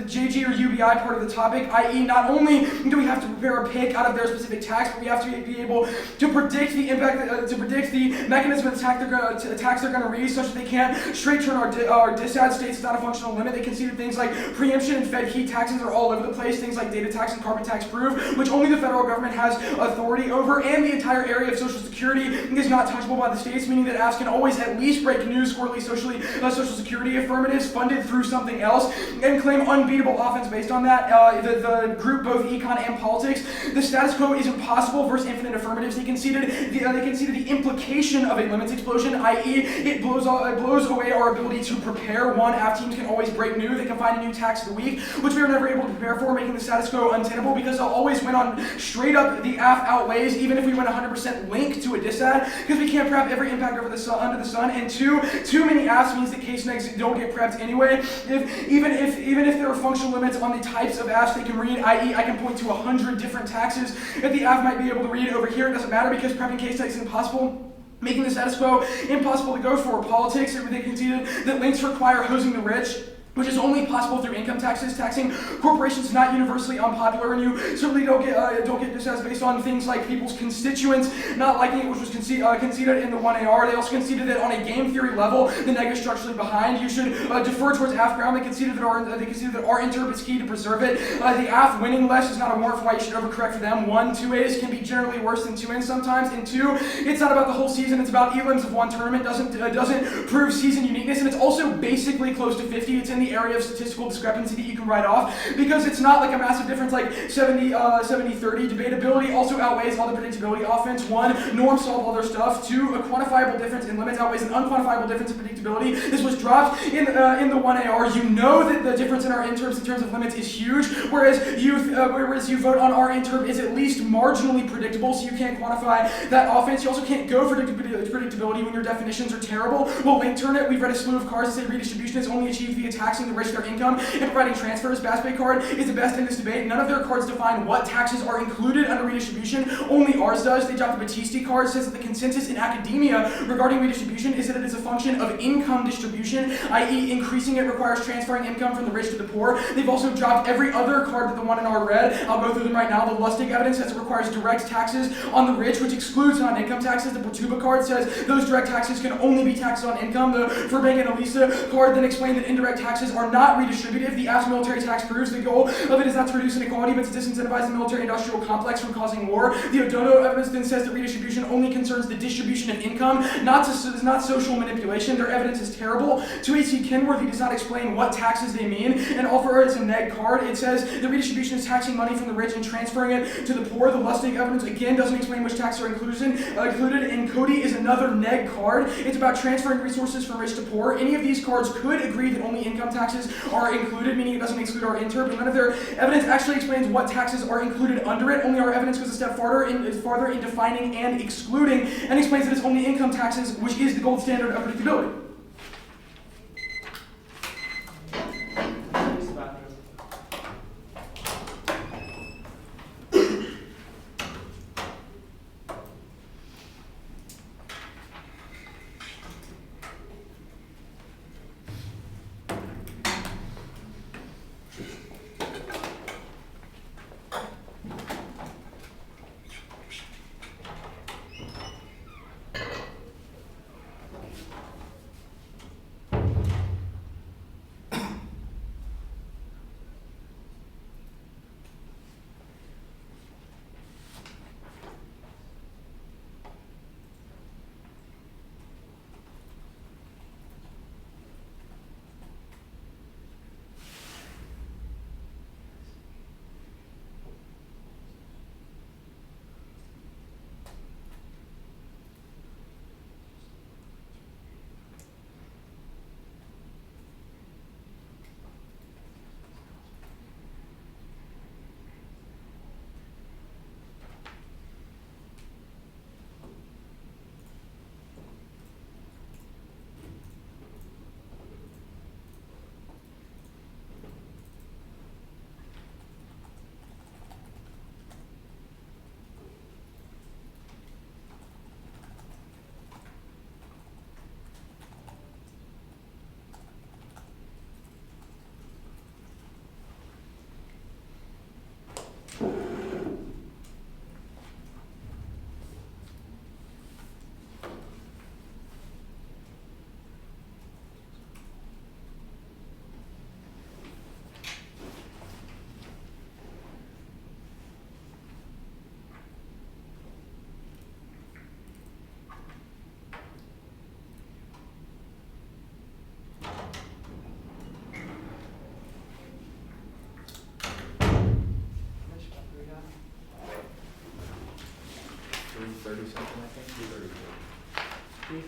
JG or UBI part of the topic, i.e. not only do we have to prepare a pick out of their specific tax, but we have to be able to predict the impact, to predict the mechanism of tax they're going to raise, such that they can't straight turn our disad states without a functional limit. They conceded things like preemption and Fed key taxes are all over the place, things like data tax and carbon tax prove, which only the federal government has authority over, and the entire area of Social Security is not touchable by the states, meaning that AFs can always at least break new squirrely Social Security affirmatives funded through something else and claim unbeatable offense based on that. The group, both econ and politics, the status quo is impossible versus infinite affirmatives. They conceded the implication of a limits explosion, i.e. it blows away our ability to prepare. One, AF teams can always break new. They can find a new tax of the week, which we are never able to prepare for, making the status quo untenable because they'll always win on straight up the AF outweighs, even if we went 100% link to a disad, because we can't prep every impact under the sun. And two, too many AFs means that case negs don't get prepped anyway. Even if there are functional limits on the types of AFs they can read, i.e. I can point to 100 different taxes that the AF might be able to read over here. It doesn't matter because prepping case negs is impossible, making the status quo impossible to go for. Politics, they conceded that links require hosing the rich, which is only possible through income taxes. Taxing corporations is not universally unpopular, and you certainly don't get disads based on things like people's constituents not liking it, which was conceded in the 1AR. They also conceded that on a game theory level, the neg is structurally behind. You should defer towards AF ground. They conceded that our interp is key to preserve it. The AF winning less is not a warrant for why you should overcorrect for them. 1, 2As can be generally worse than 2Ns sometimes. And 2, it's not about the whole season. It's about elims of one tournament. Doesn't prove season uniqueness, and it's also basically close to 50. It's in the area of statistical discrepancy that you can write off because it's not like a massive difference like 70-30. Debatability also outweighs all the predictability offense. 1, norms solve all their stuff. 2, a quantifiable difference in limits outweighs an unquantifiable difference in predictability. This was dropped in the 1AR. You know that the difference in our interps in terms of limits is huge, whereas you vote on our interp is at least marginally predictable, so you can't quantify that offense. You also can't go for predictability when your definitions are terrible. Well, link turn it. We've read a slew of cards that say redistribution is only achieved via taxing the rich their income and providing transfers. Baspay card is the best in this debate. None of their cards define what taxes are included under redistribution. Only ours does. They dropped the Battisti card, says that the consensus in academia regarding redistribution is that it is a function of income distribution, i.e. increasing it requires transferring income from the rich to the poor. They've also dropped every other card that the 1AR read. I'll go through them right now. The Lustig evidence says it requires direct taxes on the rich, which excludes non-income taxes. The Portuba card says those direct taxes can only be taxed on income. The Verbank and Elisa card then explained that indirect taxes are not redistributive. The AF's military tax proves the goal of it is not to reduce inequality, but to disincentivize the military-industrial complex from causing war. The O'Donoghue evidence then says that redistribution only concerns the distribution of income, not social manipulation. Their evidence is terrible. 2AC Kenworthy does not explain what taxes they mean, and offer it's a neg card. It says the redistribution is taxing money from the rich and transferring it to the poor. The Lustig evidence again doesn't explain which taxes are included, and Cody is another neg card. It's about transferring resources from rich to poor. Any of these cards could agree that only income taxes are included, meaning it doesn't exclude our interp, but none of their evidence actually explains what taxes are included under it. Only our evidence goes a step farther in defining and excluding, and explains that it's only income taxes, which is the gold standard of predictability.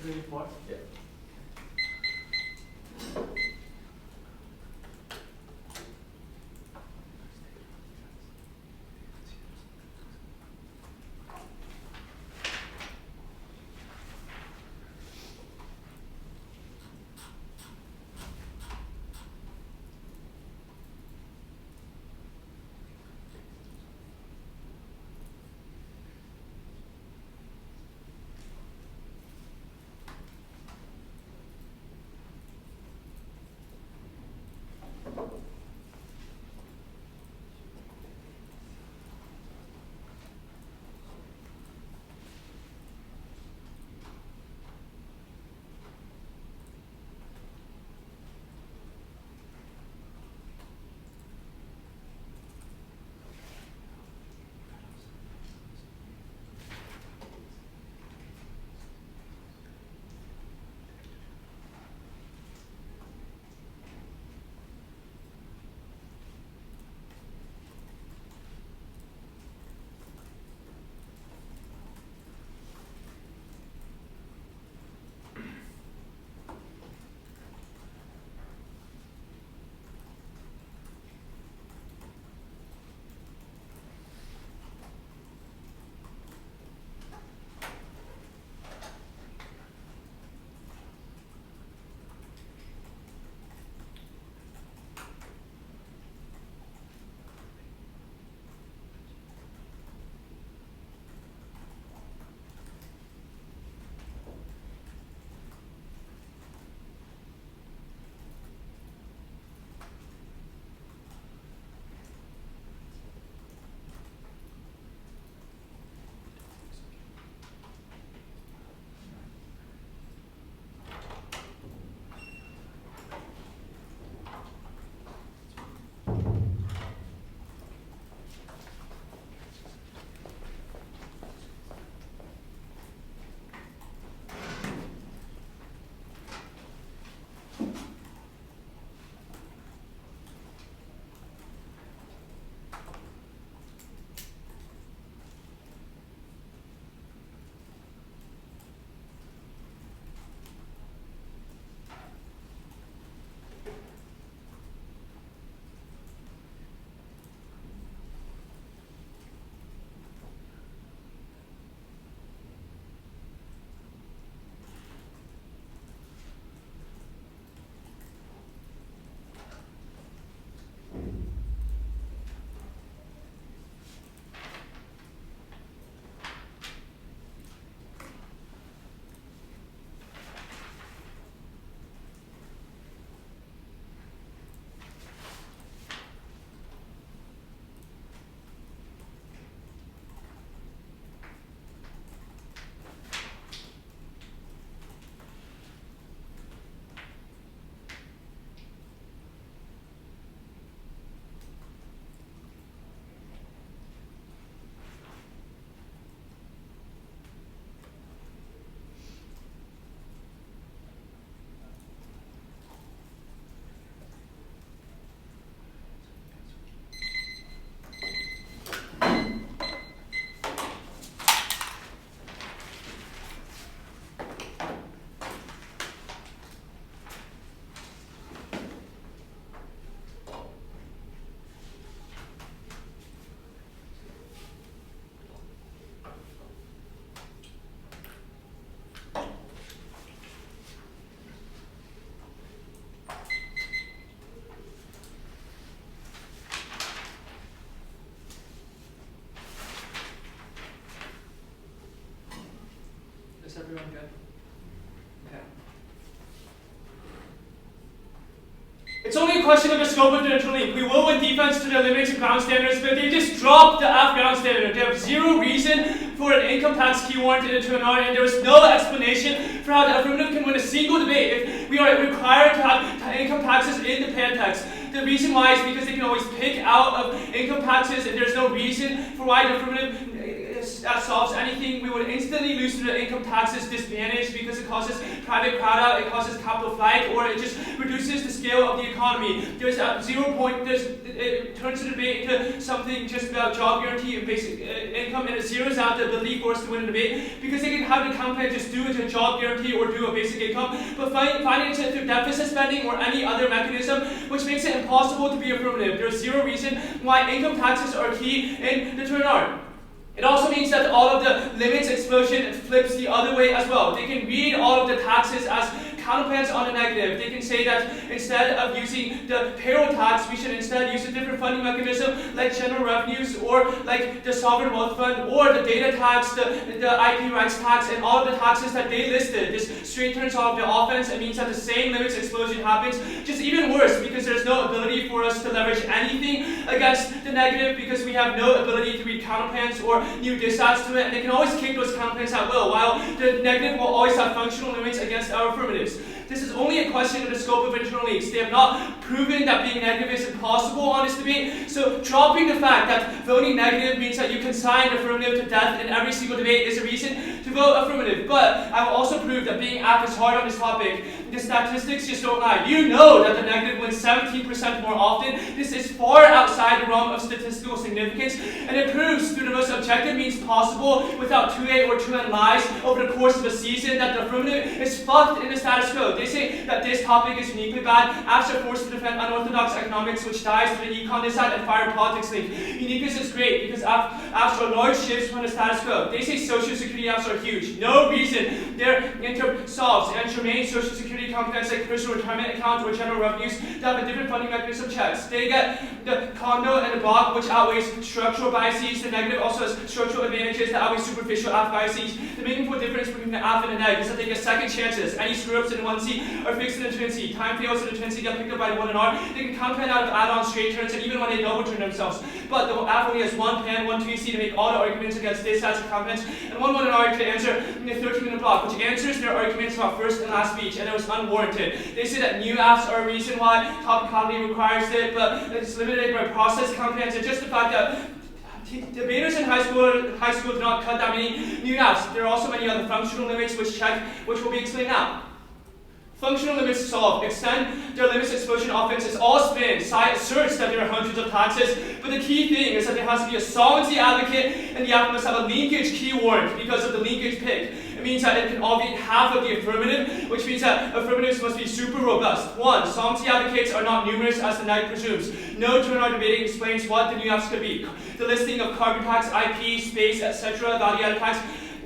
2034? Yeah. Is everyone good? Okay. It's only a question of the scope of the interlink. We will win defense to the limits of ground standards, but they just dropped the F ground standard. They have zero reason for an income tax key warrant into an R, and there is no explanation for how the affirmative can win a single debate if we are required to have income taxes in the pan text. The reason why is because they can always pick out of income taxes, and there's no reason for why the affirmative that solves anything. We would instantly lose to the income taxes disadvantage because the it causes private crowd out, it causes capital flight, or it just reduces the scale of the economy. There's a 0 point, it turns the debate into something just about job guarantee and basic income, and it zeroes out the ability for us to win a debate, because they can have the campaign just do it a job guarantee or do a basic income, but finance it through deficit spending or any other mechanism, which makes it impossible to be affirmative. There's zero reason why income taxes are key in the turn on. It also means that all of the limits explosion flips the other way as well. They can read all of the taxes as counterplans on the negative. They can say that instead of using the payroll tax, we should instead use a different funding mechanism like general revenues, or like the sovereign wealth fund, or the data tax, the IP rights tax, and all of the taxes that they listed. This straight turns off the offense. It means that the same limits explosion happens, just even worse, because there's no ability for us to leverage anything against the negative, because we have no ability to read counterplans or new dissats to it, and they can always kick those counterplans at will, while the negative will always have functional limits against our affirmatives. This is only a question of the scope of internal leaks. They have not proven that being negative is impossible on this debate. So dropping the fact that voting negative means that you consign affirmative to death in every single debate is a reason to vote affirmative. But I will also prove that being apt is hard on this topic. The statistics just don't lie. You know that the negative wins 17% more often. This is far outside the realm of statistical significance, and it proves through the most objective means possible, without 2A or 2N lies over the course of a season, that the affirmative is fucked in the status quo. They say that this topic is uniquely bad. Apps are forced to defend unorthodox economics, which dies to the econ dissat and fire politics link. Uniqueness is great because apps are large shifts from the status quo. They say social security apps are huge. No reason. Their solves and germane social security companies like personal retirement account or general revenues that have a different funding mechanism checks. They get the condo and the block, which outweighs structural biases. The negative also has structural advantages that outweigh superficial app biases. The meaningful difference between the app and the neg is that they get second chances. Any screw-ups in 1C are fixed in the 2C. Time fails in the 2C get picked up by the 1 and R. They can counterplan out of add-on straight turns, and even when they double turn themselves. But the app only has one pan, one 2C to make all the arguments against this sets of counterplans, and one 1 and R to answer in the 13-minute block, which answers their arguments about first and last speech, and it was unwarranted. They say that new apps are a reason why topicality requires it, but it's limited by process counterplans, and just the fact that debaters in high school do not cut that many new apps. There are also many other functional limits which will be explained now. Functional limits solved. Extend their limits explosion offense is all spin. Asserts that there are hundreds of taxes, but the key thing is that there has to be a solvency advocate, and the app must have a linkage key warrant because of the linkage pick. It means that it can obviate half of the affirmative, which means that affirmatives must be super robust. 1. Solvency advocates are not numerous as the neg presumes. No turn-on debating explains what the new apps could be. The listing of carbon tax, IP, space, etc., value-added tax.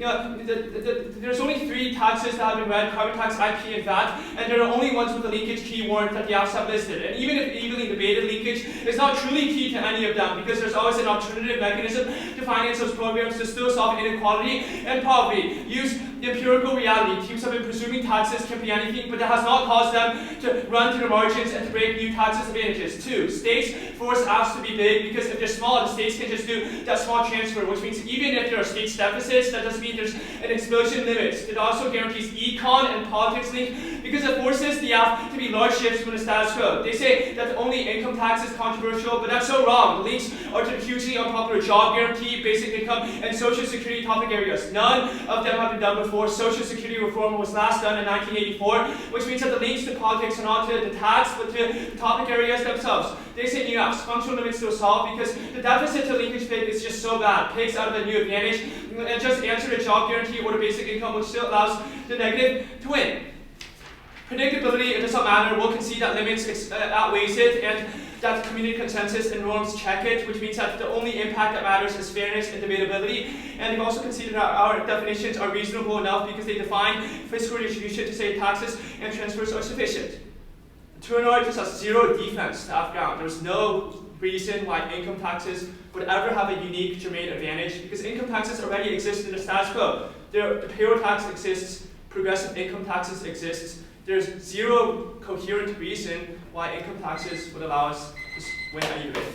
There's only 3 taxes that have been read: carbon tax, IP, and VAT, and they're the only ones with the linkage key warrant that the apps have listed. And even if evenly debated linkage is not truly key to any of them, because there's always an alternative mechanism to finance those programs to still solve inequality and poverty. Use empirical reality. Keeps up in presuming taxes can be anything, but that has not caused them to run to the margins and to break new taxes advantages. 2. States force apps to be big, because if they're small, the states can just do that small transfer, which means even if there are states deficits, that doesn't mean there's an explosion limit. It also guarantees econ and politics link, because it forces the app to be large shifts from the status quo. They say that only income tax is controversial, but that's so wrong. The links are to the hugely unpopular job guarantee, basic income, and social security topic areas. None of them have been done before. Social security reform was last done in 1984, which means that the links to politics are not to the tax, but to the topic areas themselves. They say new apps, functional limits still solved, because the deficit to linkage pick is just so bad. Picks out of the new advantage, and just answer the job guarantee or the basic income, which still allows the negative to win. Predictability, it does not matter. We'll concede that limits outweighs it, and that community consensus and norms check it, which means that the only impact that matters is fairness and debatability. And they've also conceded that our definitions are reasonable enough, because they define fiscal distribution to say taxes and transfers are sufficient. Turnout just has zero defense to Afghan. There's no reason why income taxes would ever have a unique germane advantage, because income taxes already exist in the status quo. The payroll tax exists, progressive income taxes exist. There's zero coherent reason why income taxes would allow us to win any debate.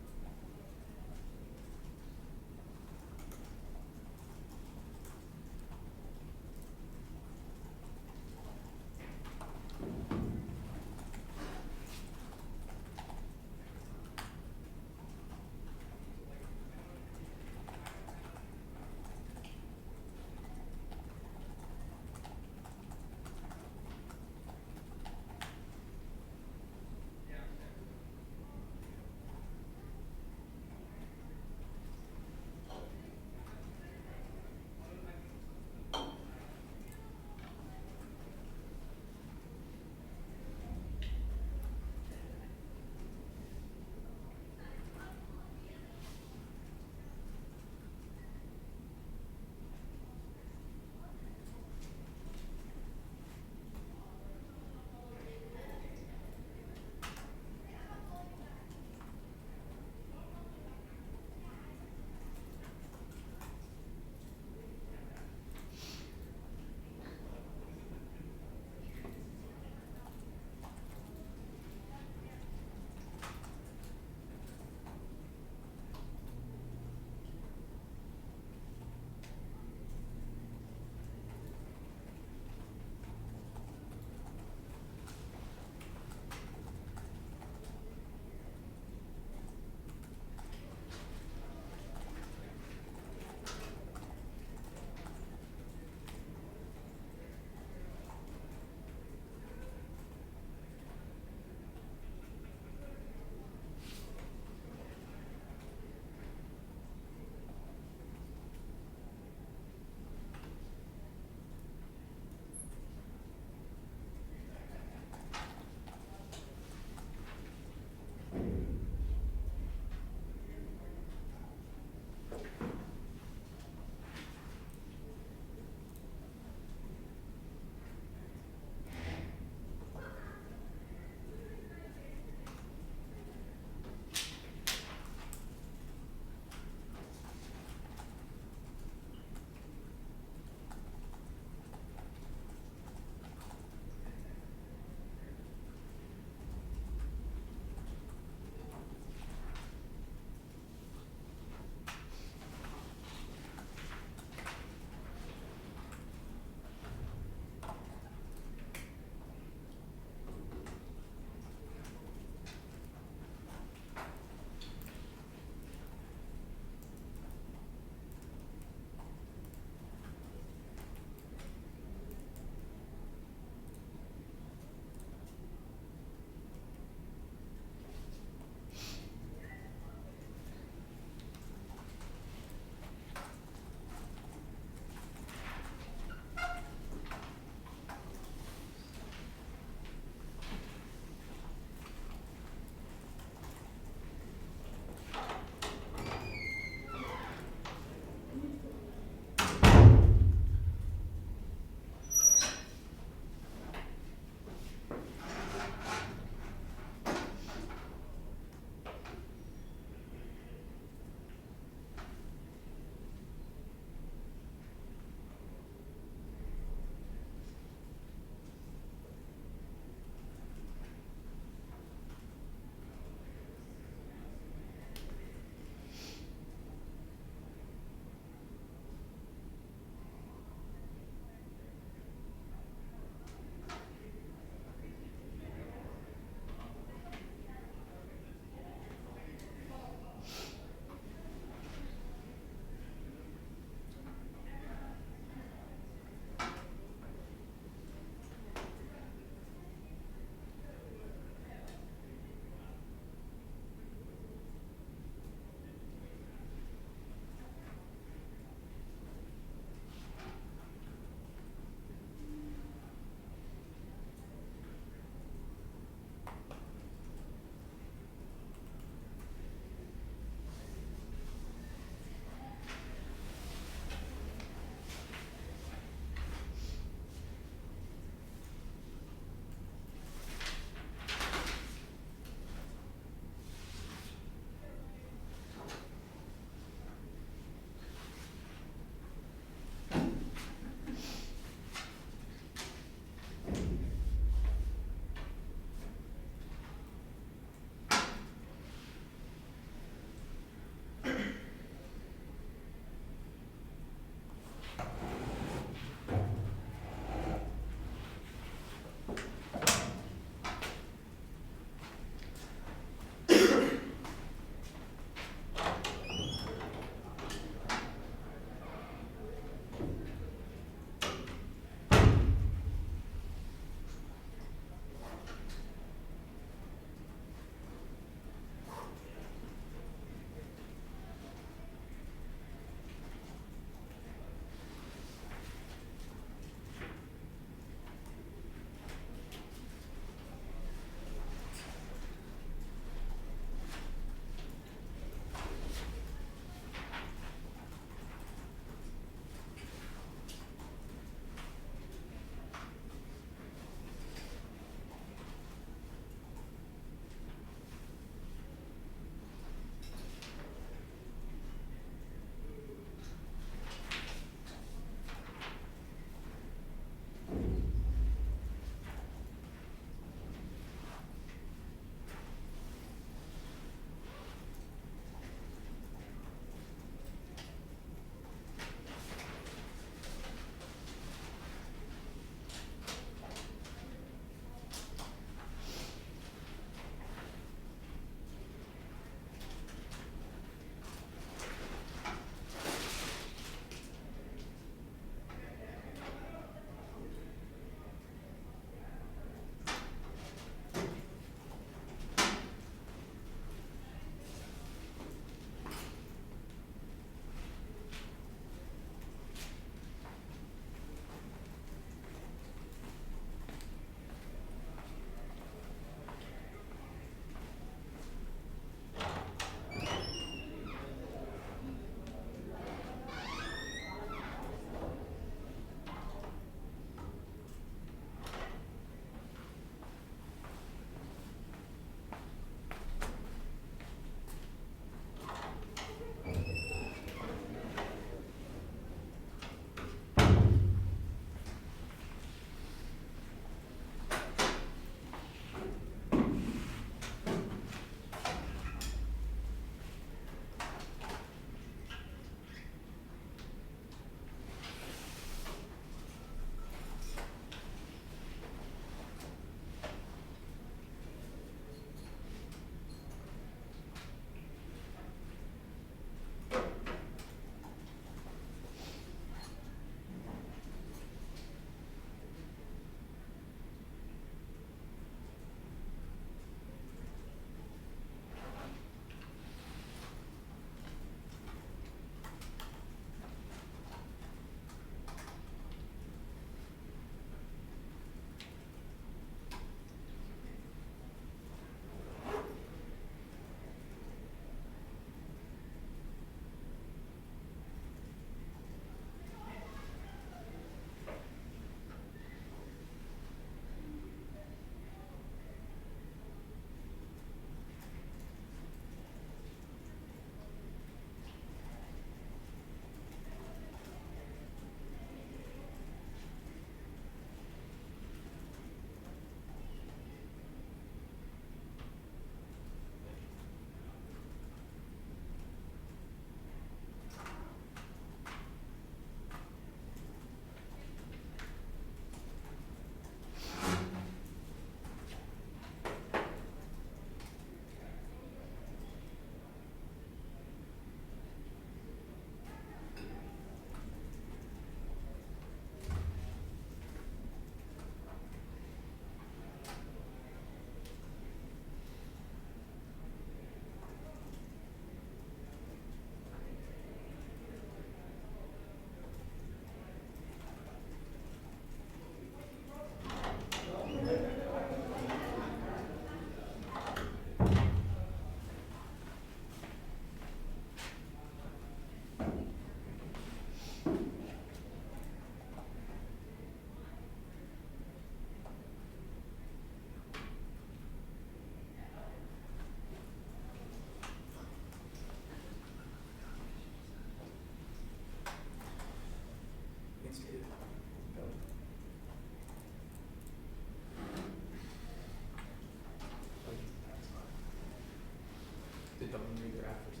did them and made their efforts.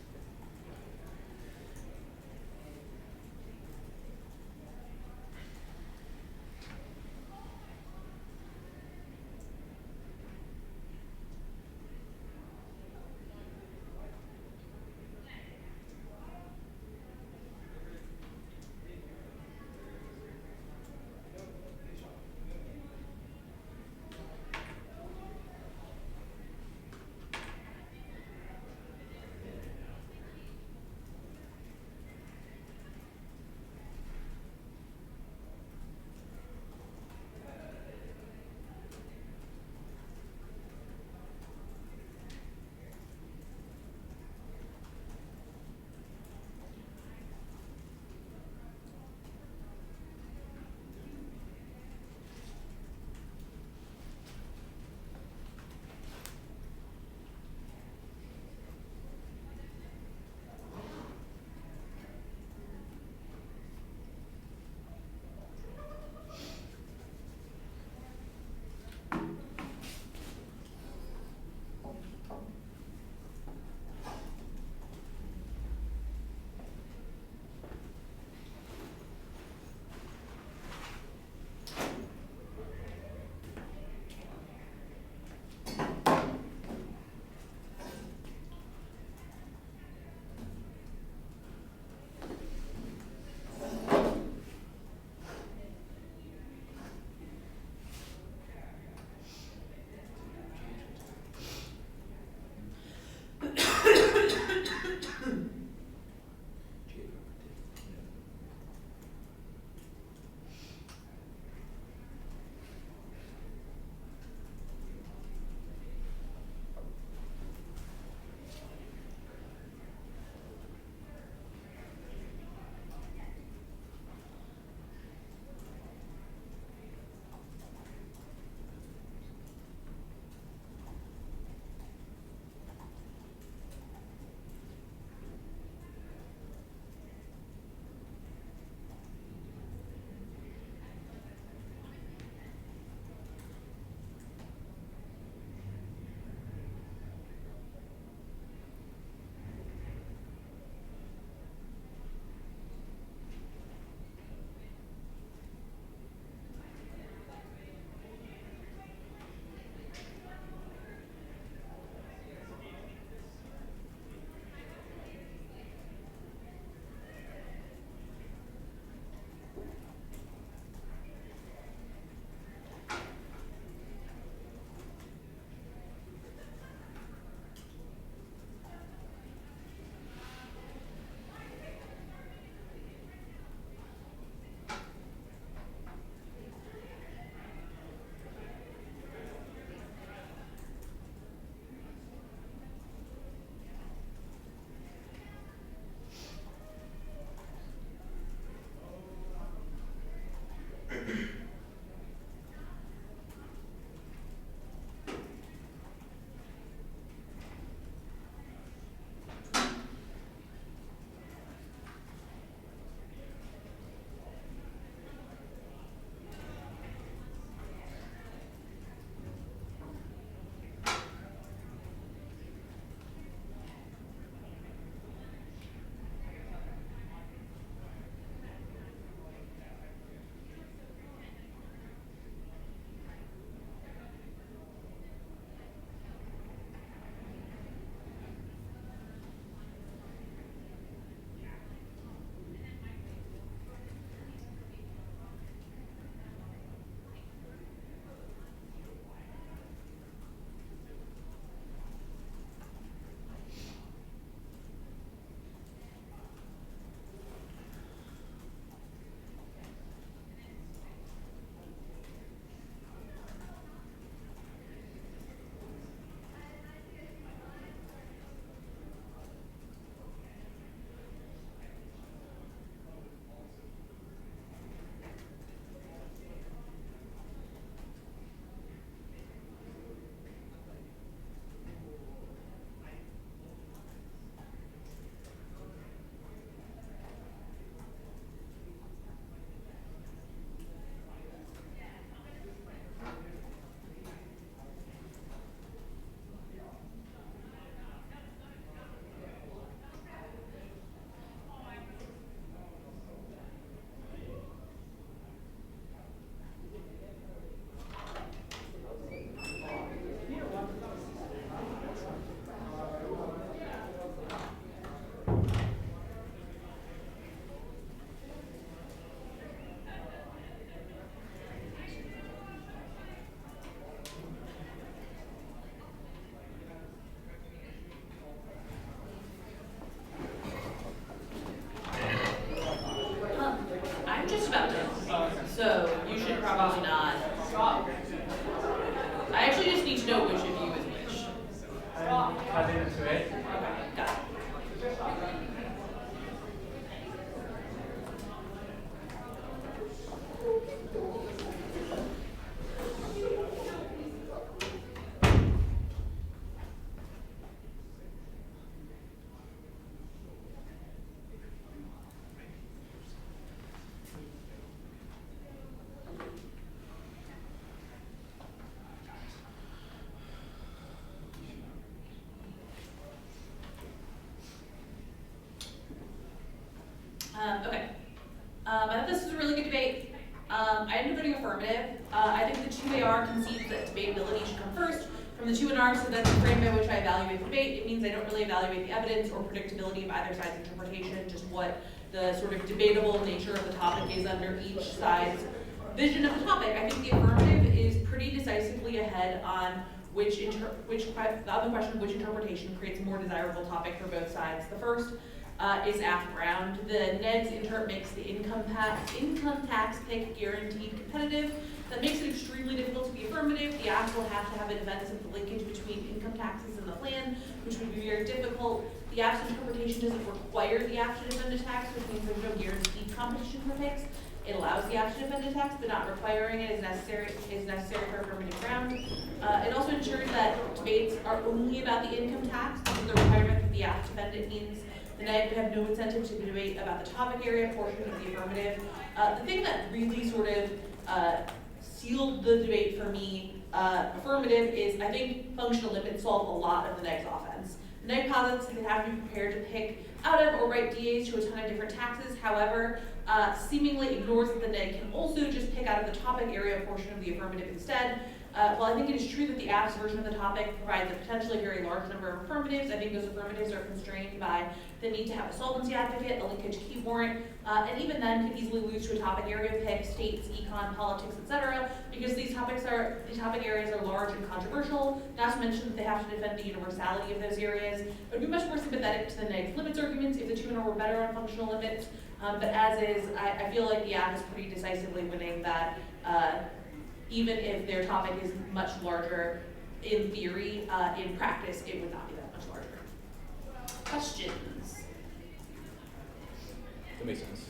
not. I actually just need to know which of you is which. I'm cutting into it. Got it. Okay. I thought this was a really good debate. I ended up voting affirmative. I think the 2AR concedes that debatability should come first from the 2NR, so that's the frame by which I evaluate the debate. It means I don't really evaluate the evidence or predictability of either side's interpretation, just what the sort of debatable nature of the topic is under each side's vision of the topic. I think the affirmative is pretty decisively ahead on the other question of which interpretation creates a more desirable topic for both sides. The first is aft ground. The NED's interp makes the income tax pick guaranteed competitive. That makes it extremely difficult to be affirmative. The aft will have to have a defense of the linkage between income taxes and the plan, which would be very difficult. The aft's interpretation doesn't require the aft to defend a tax, which means there's no guaranteed competition for picks. It allows the aft to defend a tax, but not requiring it is necessary for affirmative ground. It also ensures that debates are only about the income tax, because the requirement that the aft defend it means the NED would have no incentive to debate about the topic area portion of the affirmative. The thing that really sort of sealed the debate for me, affirmative, is I think functional limits solve a lot of the NEG's offense. The NEG posits that they have to be prepared to pick out of or write DAs to a ton of different taxes. However, seemingly ignores that the NEG can also just pick out of the topic area portion of the affirmative instead. While I think it is true that the aft's version of the topic provides a potentially very large number of affirmatives, I think those affirmatives are constrained by the need to have a solvency advocate, a linkage key warrant, and even then could easily lose to a topic area pick, states, econ, politics, etc., because the topic areas are large and controversial, not to mention that they have to defend the universality of those areas. I would be much more sympathetic to the NEG's limits arguments if the 2NR were better on functional limits, but as is, I feel like the aft is pretty decisively winning that. Even if their topic is much larger in theory, in practice, it would not be that much larger. Questions? That makes sense.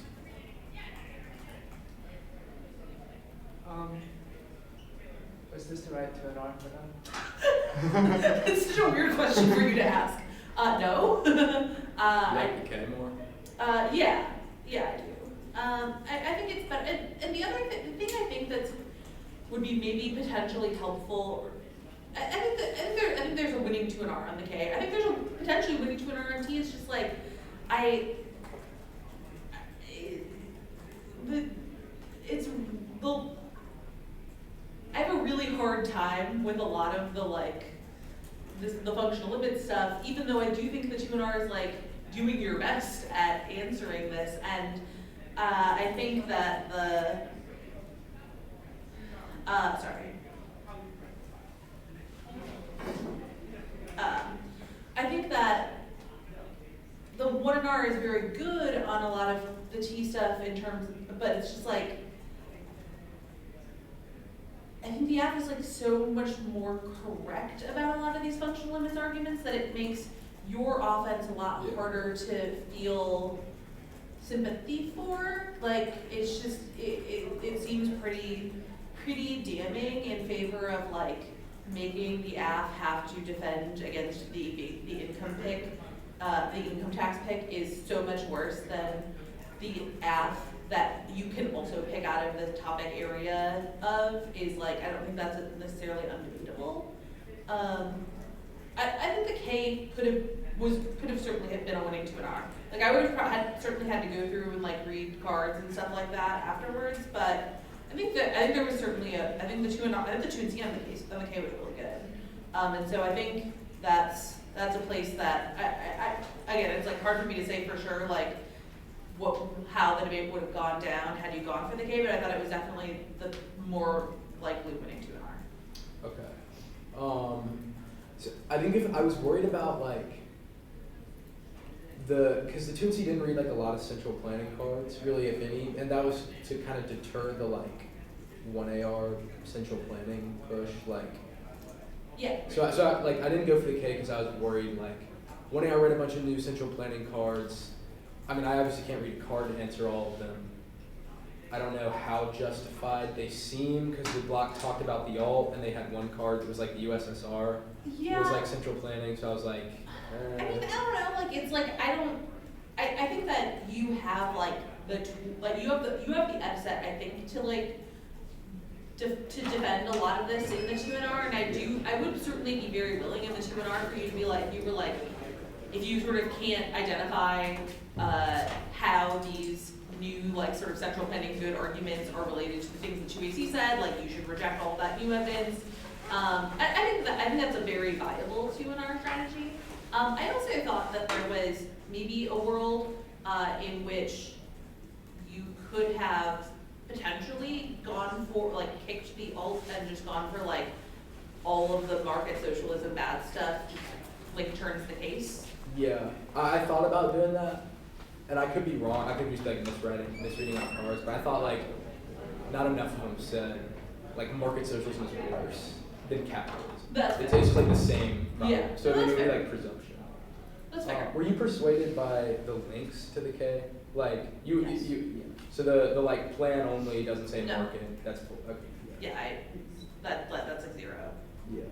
Was this the right 2NR for them? It's such a weird question for you to ask. No. Like Ken more? Yeah, I do. I think it's better. And the other thing I think that's would be maybe potentially helpful. I think there's a winning 2NR on the K. I think there's a potentially winning 2NR on T. It's just like I have a really hard time with a lot of the functional limit stuff, even though I do think the 2NR is like doing your best at answering this, and I think that I think that the 1NR is very good on a lot of the T stuff in terms of, but it's just like, I think the app is like so much more correct about a lot of these functional limits arguments that it makes your offense a lot harder to feel sympathy for. Like, it's just, it seems pretty damning in favor of like making the app have to defend against the income pick. The income tax pick is so much worse than the app that you can also pick out of the topic area of is like, I don't think that's necessarily undebatable. I think the K could have certainly have been a winning 2NR. Like, I would have certainly had to go through and like read cards and stuff like that afterwards, but I think there was certainly I think the 2 and C on the K was really good. And so I think that's a place that I again, it's like hard for me to say for sure like how the debate would have gone down had you gone for the K, but I thought it was definitely the more likely winning 2NR. Okay. So I think if I was worried about like because the 2 and C didn't read like a lot of central planning cards, really, if any, and that was to kind of deter the like 1AR central planning push, like, Yeah. so I didn't go for the K because I was worried, like, 1AR read a bunch of new central planning cards. I mean, I obviously can't read a card and answer all of them. I don't know how justified they seem because the block talked about the alt and they had one card that was like the USSR. Yeah. It was like central planning, so I was like, I mean, I don't know, like, it's like, I think that you have, like, you have the upset, I think, to, like, to defend a lot of this in the 2NR, and I would certainly be very willing in the 2NR for you to be like, you were like, if you sort of can't identify, how these new, like, sort of central planning good arguments are related to the things that 2AC said, like, you should reject all of that new evidence. I think that's a very viable 2NR strategy. I also thought that there was maybe a world in which you could have potentially gone for, like, kicked the alt and just gone for, like, all of the market socialism bad stuff, like, turns the case. yeah, I thought about doing that, and I could be wrong. I could be like misreading out cards, but I thought like not enough of them said like market socialism is worse than capitalism. It's just like the same problem. Yeah, So well, it would that's be fair. like presumption. That's fair. Were you persuaded by the links to the K? Like Yes. So the like plan only doesn't say No. market. That's cool. Okay. Yeah, that's like 0. Yeah.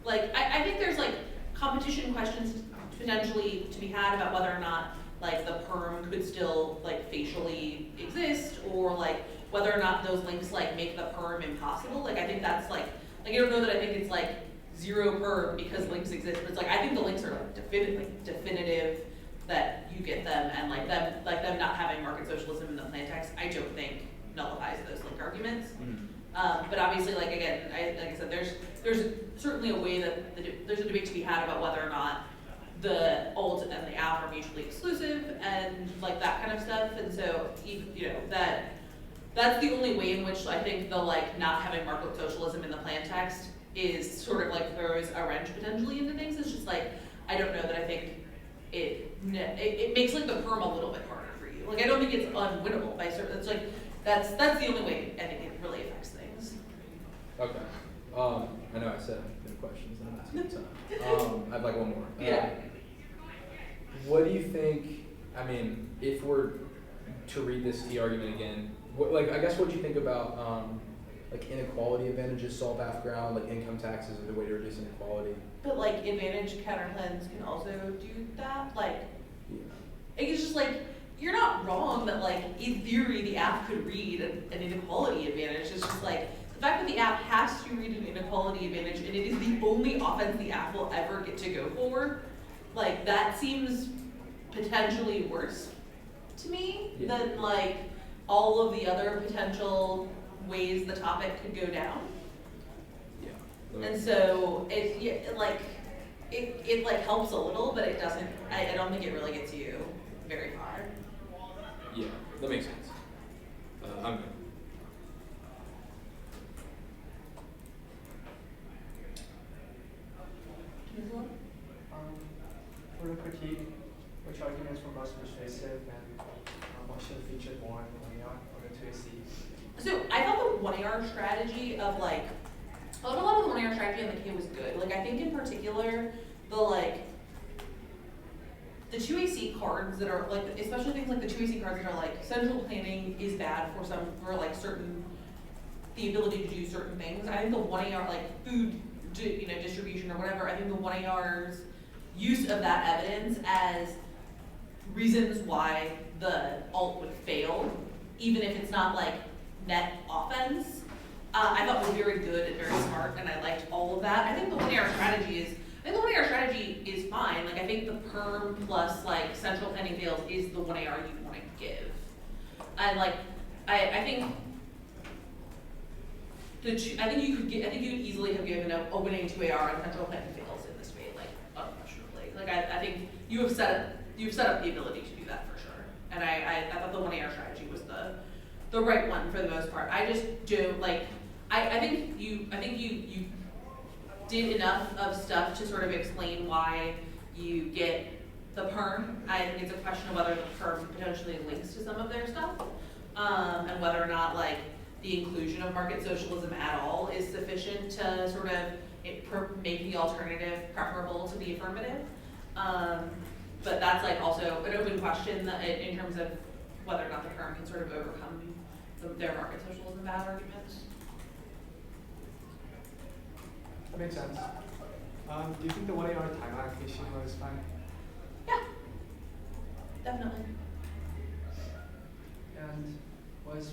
Like, I think there's, like, competition questions potentially to be had about whether or not, like, the perm could still, like, facially exist, or, like, whether or not those links, like, make the perm impossible. Like, I think that's, like, I don't know that I think it's, like, 0 perm because links exist, but it's, like, I think the links are, like, definitive that you get them, and, like, them not having market socialism in the plain text, I don't think nullifies those link arguments. But obviously, like, again, like I said, there's certainly a way that there's a debate to be had about whether or not the alt and the app are mutually exclusive and, like, that kind of stuff. And so, you know, that's the only way in which I think the, like, not having market socialism in the plan text is sort of, like, throws a wrench potentially into things. It's just, like, I don't know that I think it makes, like, the perm a little bit harder for you. Like, I don't think it's unwinnable by certain, it's like, that's the only way I think it really affects things. Okay. I know I said no questions, and I'm asking time. I have like one more. Yeah. What do you think? I mean, if we're to read this T argument again, I guess what do you think about like inequality advantages solve half ground, like income taxes are the way to reduce inequality? But, like, advantage counterplans can also do that. Like, Yeah. it's just like, you're not wrong that, like, in theory, the app could read an inequality advantage. It's just like, the fact that the app has to read an inequality advantage and it is the only offense the app will ever get to go for, like, that seems potentially worse to me Yeah. than, like, all of the other potential ways the topic could go down. Yeah. And so it like helps a little, but it doesn't. I don't think it really gets you very far. Yeah, that makes sense. I'm good. For the critique, which arguments were most persuasive and what should have featured more in the 1AR or the 2AC? So I thought the 1AR strategy of, like, I thought a lot of the 1AR strategy on the K was good. Like, I think in particular the 2AC cards that are, like, especially things like the 2AC cards that are, like, central planning is bad for like certain, the ability to do certain things. I think the 1AR, like, food, distribution or whatever, I think the 1AR's use of that evidence as reasons why the alt would fail, even if it's not, like, net offense, I thought was very good and very smart, and I liked all of that. I think the 1AR strategy is fine. Like, I think the perm plus, like, central planning fails is the 1AR you want to give. And, like, I think you could easily have given a winning 2AR on central planning fails in this debate, like, unquestionably. Like, I think you've set up the ability to do that for sure. And I thought the 1AR strategy was the right one for the most part. I just do, like, I think you did enough of stuff to sort of explain why you get the perm. I think it's a question of whether the perm potentially links to some of their stuff, and whether or not, like, the inclusion of market socialism at all is sufficient to sort of make the alternative preferable to the affirmative. But that's like also an open question that in terms of whether or not the firm can sort of overcome their market socialism bad arguments. That makes sense. Do you think the 1 AR time allocation was fine? Yeah, definitely. And was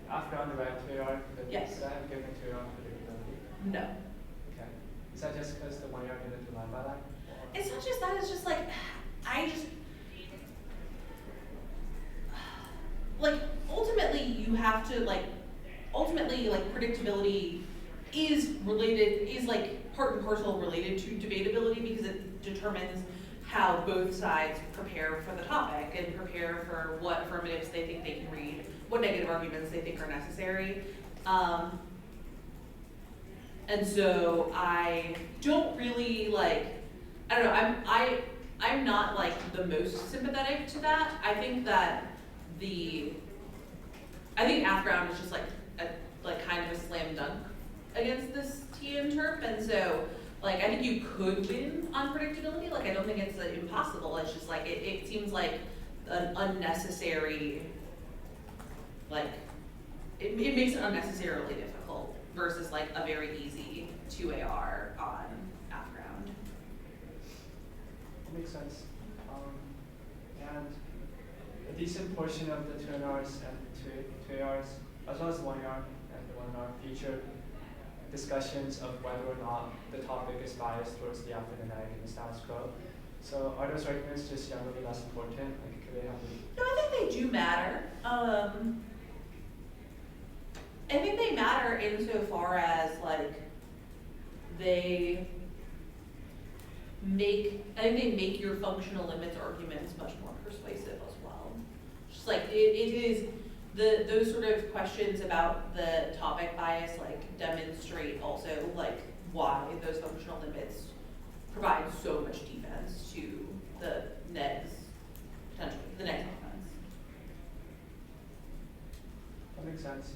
after on the right 2 AR, Yes. Could I have given 2 AR predictability? No. Okay. Is that just because the 1 AR didn't divide by that? Or- It's not just that, it's just like, like, ultimately you have to ultimately predictability is like part and parcel related to debatability because it determines how both sides prepare for the topic and prepare for what affirmatives they think they can read, what negative arguments they think are necessary. And so I don't really I don't know, I'm not the most sympathetic to that. I think that I think AFGround is just kind of a slam dunk against this TN term, and so I think you could win on predictability. I don't think it's impossible. It's just it seems like an unnecessary it makes it unnecessarily difficult versus a very easy 2AR on AFGround. Makes sense. And a decent portion of the 2NRs and 2ARs, as well as the 1AR and the 1R, feature discussions of whether or not the topic is biased towards the apathetic and the status quo. So are those arguments just generally less important? Could they have No, I think they do matter. I think they matter insofar as they make your functional limits arguments much more persuasive as well. Just it is those sort of questions about the topic bias demonstrate also why those functional limits provide so much defense to the negs offense. That makes sense.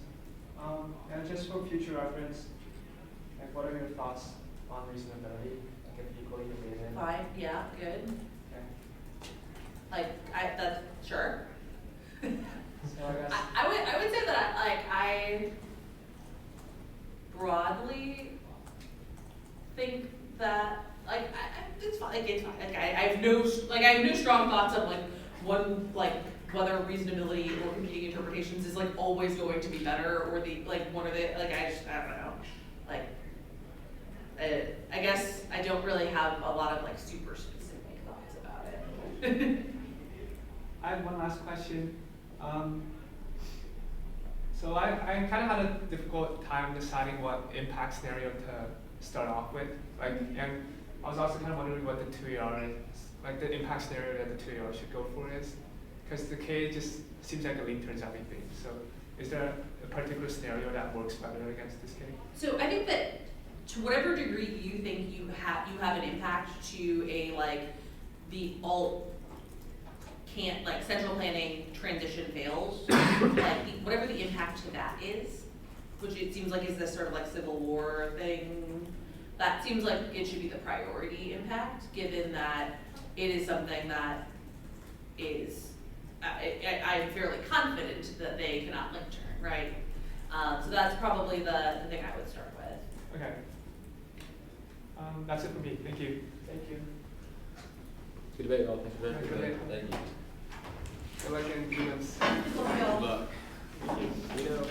And just for future reference, what are your thoughts on reasonability? If equally debated. Fine, yeah, good. Okay. That's sure. So I guess I would say that I broadly think that it's fine. It's fine. I have no strong thoughts of whether reasonability or competing interpretations is always going to be better or the one of the I don't know. I guess I don't really have a lot of super specific thoughts about it. I have one last question. So I kind of had a difficult time deciding what impact scenario to start off with. And I was also kind of wondering what the 2AR is, the impact scenario that the 2AR should go for is. Because the K just seems like a lean turns everything. So is there a particular scenario that works better against this K? So I think that to whatever degree you think you have an impact to a the alt can't central planning transition fails, whatever the impact to that is, which it seems is this sort of Civil War thing, that seems like it should be the priority impact, given that it is something that is I'm fairly confident that they cannot link turn, right? So that's probably the thing I would start with. Okay. That's it for me. Thank you. Thank you. Good debate, all. Thank you very much. Good debate. Thank you. Good luck in 2 months. Good luck. Good luck. Thank you. You know.